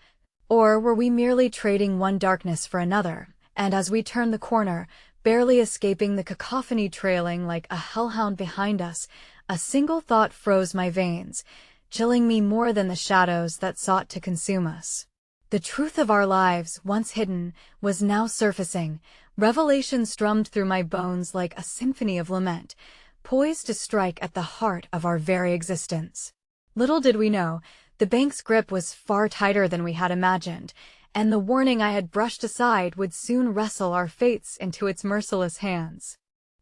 Or were we merely trading one darkness for another? And as we turned the corner, barely escaping the cacophony trailing like a hellhound behind us, a single thought froze my veins, chilling me more than the shadows that sought to consume us. The truth of our lives, once hidden, was now surfacing. Revelation strummed through my bones like a symphony of lament, poised to strike at the heart of our very existence. Little did we know, the bank's grip was far tighter than we had imagined, and the warning I had brushed aside would soon wrestle our fates into its merciless hands.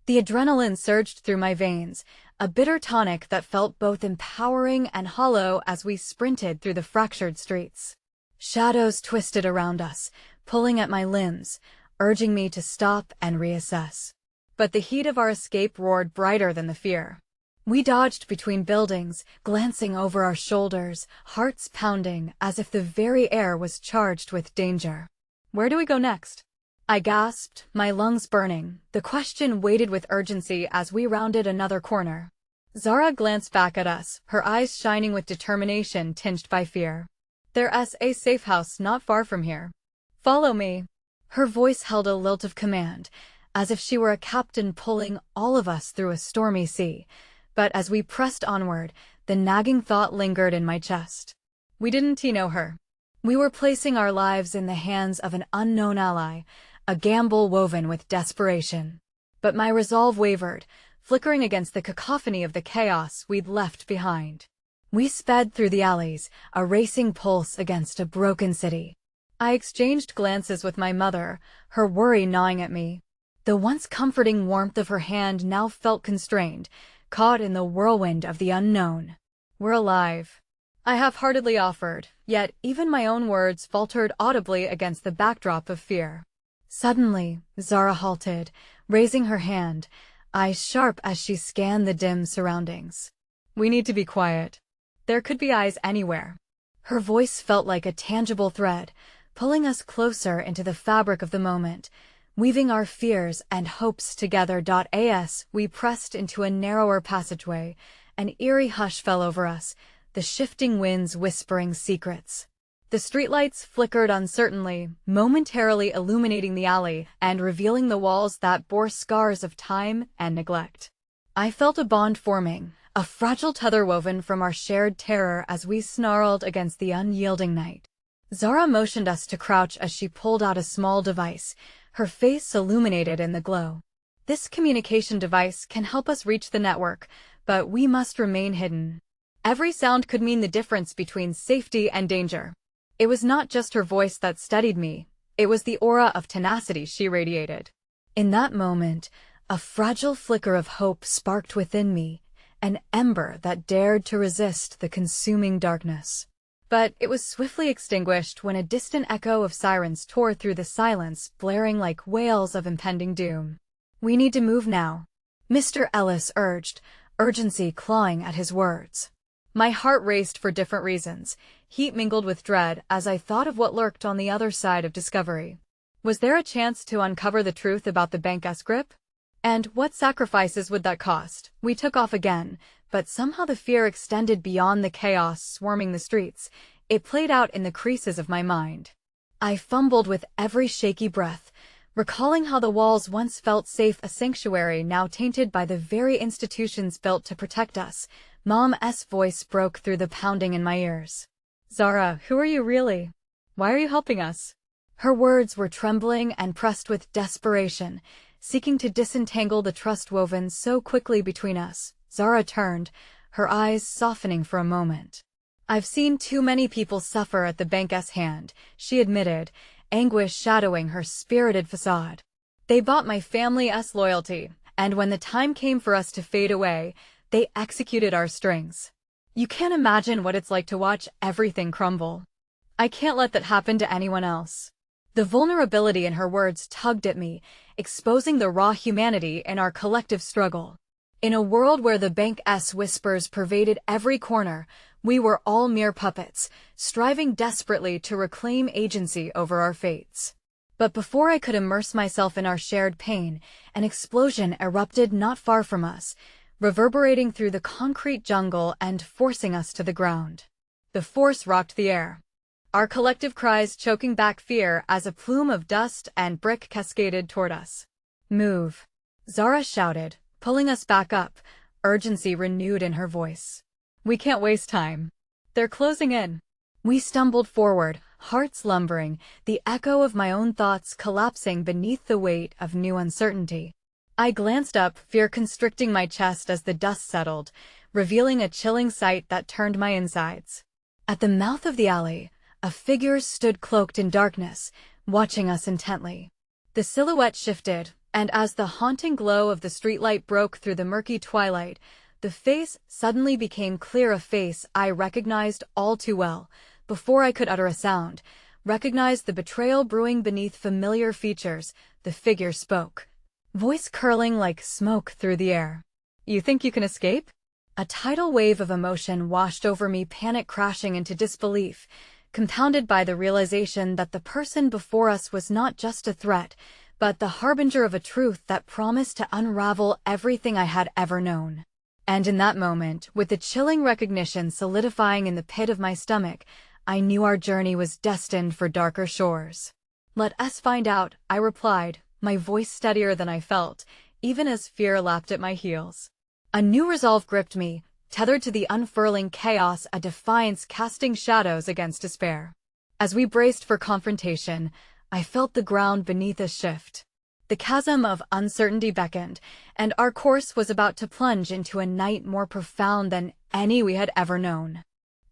The adrenaline surged through my veins, a bitter tonic that felt both empowering and hollow as we sprinted through the fractured streets. Shadows twisted around us, pulling at my limbs, urging me to stop and reassess. But the heat of our escape roared brighter than the fear. We dodged between buildings, glancing over our shoulders, hearts pounding as if the very air was charged with danger. "Where do we go next?" I gasped, my lungs burning. The question waited with urgency as we rounded another corner. Zara glanced back at us, her eyes shining with determination tinged by fear. "There's a safe house not far from here. Follow me." Her voice held a lilt of command, as if she were a captain pulling all of us through a stormy sea. But as we pressed onward, the nagging thought lingered in my chest. We didn't know her. We were placing our lives in the hands of an unknown ally, a gamble woven with desperation. But my resolve wavered, flickering against the cacophony of the chaos we'd left behind. We sped through the alleys, a racing pulse against a broken city. I exchanged glances with my mother, her worry gnawing at me. The once comforting warmth of her hand now felt constrained, caught in the whirlwind of the unknown. "We're alive," I half-heartedly offered, yet even my own words faltered audibly against the backdrop of fear. Suddenly, Zara halted, raising her hand, eyes sharp as she scanned the dim surroundings. "We need to be quiet. There could be eyes anywhere." Her voice felt like a tangible thread, pulling us closer into the fabric of the moment. Weaving our fears and hopes together. As we pressed into a narrower passageway, an eerie hush fell over us, the shifting winds whispering secrets. The streetlights flickered uncertainly, momentarily illuminating the alley and revealing the walls that bore scars of time and neglect. I felt a bond forming, a fragile tether woven from our shared terror as we snarled against the unyielding night. Zara motioned us to crouch as she pulled out a small device, her face illuminated in the glow. "This communication device can help us reach the network, but we must remain hidden." Every sound could mean the difference between safety and danger. It was not just her voice that steadied me, it was the aura of tenacity she radiated. In that moment, a fragile flicker of hope sparked within me, an ember that dared to resist the consuming darkness. But it was swiftly extinguished when a distant echo of sirens tore through the silence, blaring like wails of impending doom. "We need to move now," Mr. Ellis urged, urgency clawing at his words. My heart raced for different reasons, heat mingled with dread as I thought of what lurked on the other side of discovery. Was there a chance to uncover the truth about the bank's grip? And what sacrifices would that cost? We took off again, but somehow the fear extended beyond the chaos swarming the streets. It played out in the creases of my mind. I fumbled with every shaky breath, recalling how the walls once felt safe, a sanctuary now tainted by the very institutions built to protect us. Mom's voice broke through the pounding in my ears. "Zara, who are you really? Why are you helping us?" Her words were trembling and pressed with desperation, seeking to disentangle the trust woven so quickly between us. Zara turned, her eyes softening for a moment. "I've seen too many people suffer at the bank's hand," she admitted, anguish shadowing her spirited facade. "They bought my family's loyalty, and when the time came for us to fade away, they executed our strings. You can't imagine what it's like to watch everything crumble. I can't let that happen to anyone else." The vulnerability in her words tugged at me, exposing the raw humanity in our collective struggle. In a world where the bank's whispers pervaded every corner, we were all mere puppets, striving desperately to reclaim agency over our fates. But before I could immerse myself in our shared pain, an explosion erupted not far from us, reverberating through the concrete jungle and forcing us to the ground. The force rocked the air, our collective cries choking back fear as a plume of dust and brick cascaded toward us. "Move," Zara shouted, pulling us back up, urgency renewed in her voice. "We can't waste time. They're closing in." We stumbled forward, hearts lumbering, the echo of my own thoughts collapsing beneath the weight of new uncertainty. I glanced up, fear constricting my chest as the dust settled, revealing a chilling sight that turned my insides. At the mouth of the alley, a figure stood cloaked in darkness, watching us intently. The silhouette shifted, and as the haunting glow of the streetlight broke through the murky twilight, the face suddenly became clear, a face I recognized all too well. Before I could utter a sound, recognized the betrayal brewing beneath familiar features. The figure spoke, voice curling like smoke through the air. "You think you can escape?" A tidal wave of emotion washed over me, panic crashing into disbelief, compounded by the realization that the person before us was not just a threat, but the harbinger of a truth that promised to unravel everything I had ever known. And in that moment, with the chilling recognition solidifying in the pit of my stomach, I knew our journey was destined for darker shores. "Let us find out," I replied, my voice steadier than I felt, even as fear lapped at my heels. A new resolve gripped me, tethered to the unfurling chaos, a defiance casting shadows against despair. As we braced for confrontation, I felt the ground beneath us shift. The chasm of uncertainty beckoned, and our course was about to plunge into a night more profound than any we had ever known.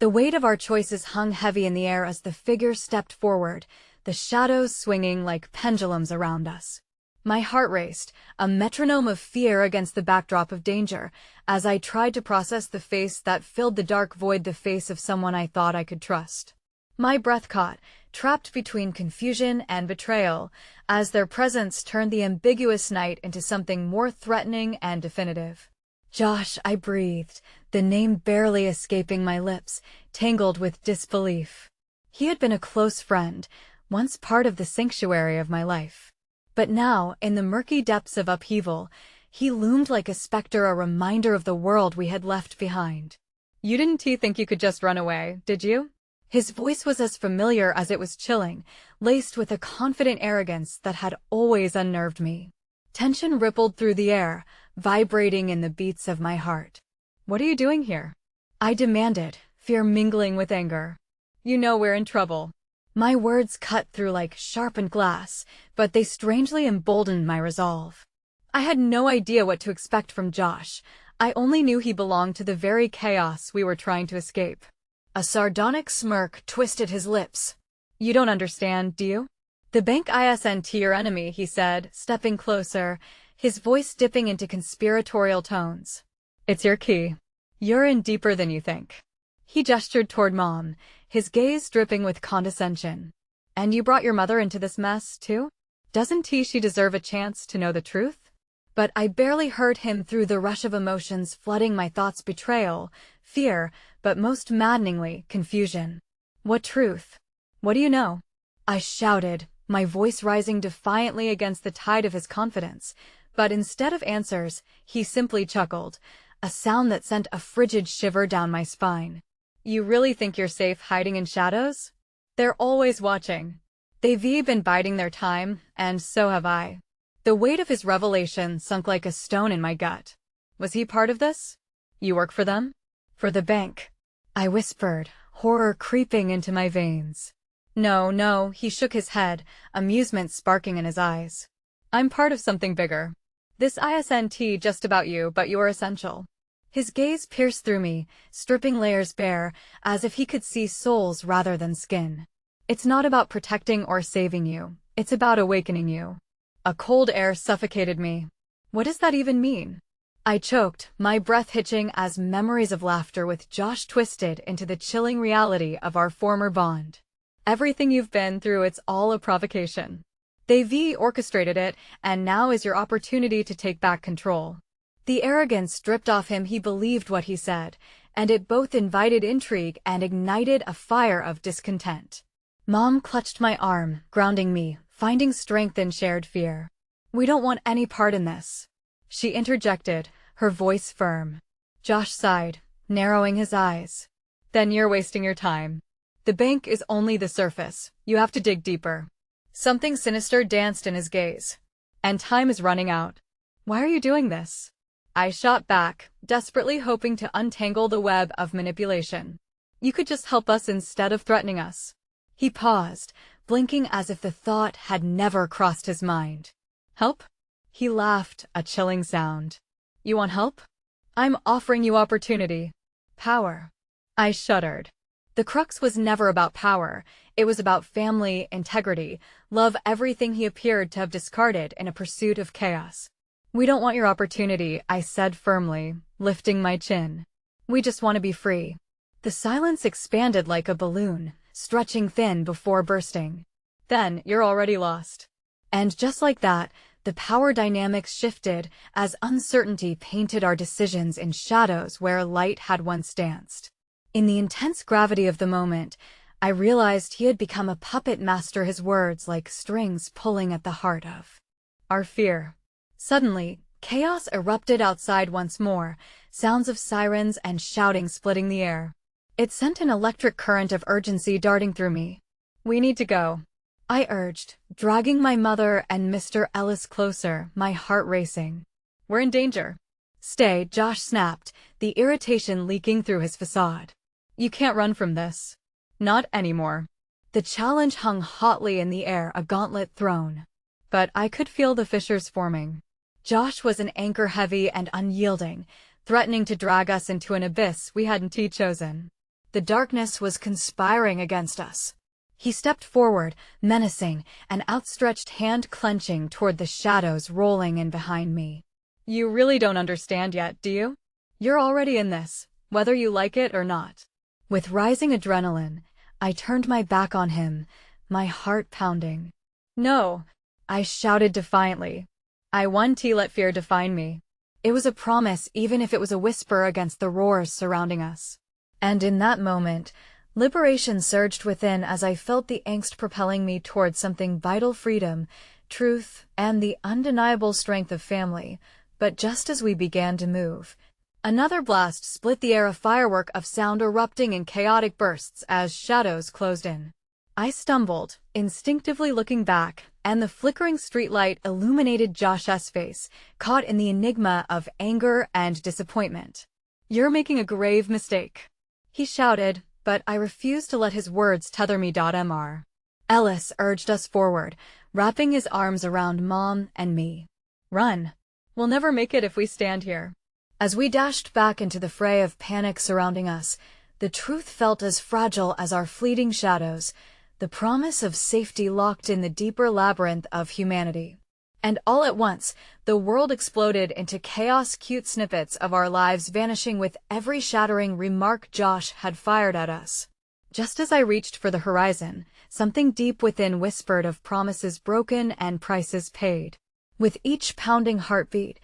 The weight of our choices hung heavy in the air as the figure stepped forward, the shadows swinging like pendulums around us. My heart raced, a metronome of fear against the backdrop of danger, as I tried to process the face that filled the dark void, the face of someone I thought I could trust. My breath caught, trapped between confusion and betrayal, as their presence turned the ambiguous night into something more threatening and definitive. "Josh," I breathed, the name barely escaping my lips, tangled with disbelief. He had been a close friend, once part of the sanctuary of my life. But now, in the murky depths of upheaval, he loomed like a specter, a reminder of the world we had left behind. "You didn't think you could just run away, did you?" His voice was as familiar as it was chilling, laced with a confident arrogance that had always unnerved me. Tension rippled through the air, vibrating in the beats of my heart. "What are you doing here?" I demanded, fear mingling with anger. "You know we're in trouble." My words cut through like sharpened glass, but they strangely emboldened my resolve. I had no idea what to expect from Josh. I only knew he belonged to the very chaos we were trying to escape. A sardonic smirk twisted his lips. "You don't understand, do you? The bank isn't your enemy," he said, stepping closer, his voice dipping into conspiratorial tones. "It's your key. You're in deeper than you think." He gestured toward Mom, his gaze dripping with condescension. "And you brought your mother into this mess, too? Doesn't she deserve a chance to know the truth?" But I barely heard him through the rush of emotions flooding my thoughts: betrayal, fear, but most maddeningly, confusion. "What truth? What do you know?" I shouted, my voice rising defiantly against the tide of his confidence. But instead of answers, he simply chuckled, a sound that sent a frigid shiver down my spine. "You really think you're safe hiding in shadows? They're always watching. They've been biding their time, and so have I." The weight of his revelation sunk like a stone in my gut. "Was he part of this? You work for them?" "For the bank," I whispered, horror creeping into my veins. No, he shook his head, amusement sparking in his eyes. "I'm part of something bigger. This isn't just about you, but you're essential." His gaze pierced through me, stripping layers bare, as if he could see souls rather than skin. "It's not about protecting or saving you. It's about awakening you." A cold air suffocated me. "What does that even mean?" I choked, my breath hitching as memories of laughter with Josh twisted into the chilling reality of our former bond. "Everything you've been through, it's all a provocation. They've orchestrated it, and now is your opportunity to take back control." The arrogance dripped off him. He believed what he said, and it both invited intrigue and ignited a fire of discontent. Mom clutched my arm, grounding me, finding strength in shared fear. "We don't want any part in this," she interjected, her voice firm. Josh sighed, narrowing his eyes. "Then you're wasting your time. The bank is only the surface. You have to dig deeper." Something sinister danced in his gaze. "And time is running out." "Why are you doing this?" I shot back, desperately hoping to untangle the web of manipulation. "You could just help us instead of threatening us." He paused, blinking as if the thought had never crossed his mind. Help? He laughed, a chilling sound. You want help? I'm offering you opportunity. Power. I shuddered. The crux was never about power. It was about family, integrity, love, everything he appeared to have discarded in a pursuit of chaos. We don't want your opportunity, I said firmly, lifting my chin. We just want to be free. The silence expanded like a balloon, stretching thin before bursting. Then, you're already lost. And just like that, the power dynamics shifted as uncertainty painted our decisions in shadows where light had once danced. In the intense gravity of the moment, I realized he had become a puppet master, his words like strings pulling at the heart of our fear. Suddenly, chaos erupted outside once more, sounds of sirens and shouting splitting the air. It sent an electric current of urgency darting through me. We need to go, I urged, dragging my mother and Mr. Ellis closer, my heart racing. We're in danger. Stay, Josh snapped, the irritation leaking through his facade. You can't run from this. Not anymore. The challenge hung hotly in the air, a gauntlet thrown. But I could feel the fissures forming. Josh was an anchor, heavy and unyielding, threatening to drag us into an abyss we hadn't chosen. The darkness was conspiring against us. He stepped forward, menacing, an outstretched hand clenching toward the shadows rolling in behind me. You really don't understand yet, do you? You're already in this, whether you like it or not. With rising adrenaline, I turned my back on him, my heart pounding. No, I shouted defiantly. I won't let fear define me. It was a promise, even if it was a whisper against the roars surrounding us. And in that moment, liberation surged within as I felt the angst propelling me towards something vital: freedom, truth, and the undeniable strength of family. But just as we began to move, another blast split the air, a firework of sound erupting in chaotic bursts as shadows closed in. I stumbled, instinctively looking back, and the flickering streetlight illuminated Josh's face, caught in the enigma of anger and disappointment. You're making a grave mistake, he shouted, but I refused to let his words tether me. Mr. Ellis urged us forward, wrapping his arms around Mom and me. Run. We'll never make it if we stand here. As we dashed back into the fray of panic surrounding us, the truth felt as fragile as our fleeting shadows, the promise of safety locked in the deeper labyrinth of humanity. And all at once, the world exploded into chaos, cute snippets of our lives vanishing with every shattering remark Josh had fired at us. Just as I reached for the horizon, something deep within whispered of promises broken and prices paid. With each pounding heartbeat,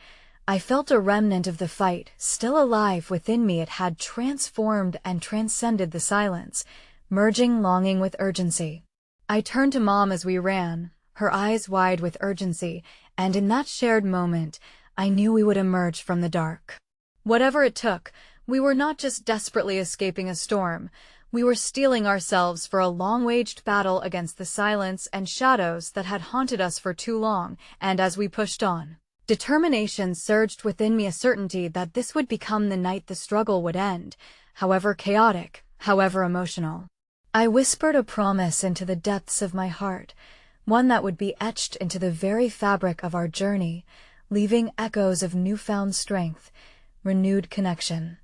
I felt a remnant of the fight still alive within me. It had transformed and transcended the silence, merging longing with urgency. I turned to Mom as we ran, her eyes wide with urgency, and in that shared moment, I knew we would emerge from the dark. Whatever it took, we were not just desperately escaping a storm, we were steeling ourselves for a long-waged battle against the silence and shadows that had haunted us for too long. And as we pushed on, determination surged within me, a certainty that this would become the night the struggle would end, however chaotic, however emotional. I whispered a promise into the depths of my heart, one that would be etched into the very fabric of our journey, leaving echoes of newfound strength, renewed connection,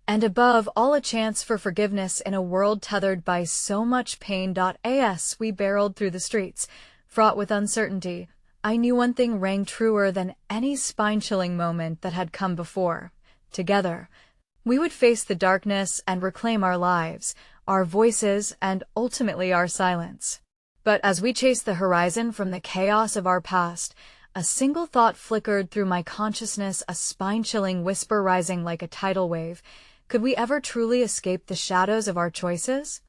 and above all a chance for forgiveness in a world tethered by so much pain. As we barreled through the streets, fraught with uncertainty, I knew one thing rang truer than any spine-chilling moment that had come before. Together, we would face the darkness and reclaim our lives, our voices, and ultimately our silence. But as we chased the horizon from the chaos of our past, a single thought flickered through my consciousness, a spine-chilling whisper rising like a tidal wave. Could we ever truly escape the shadows of our choices?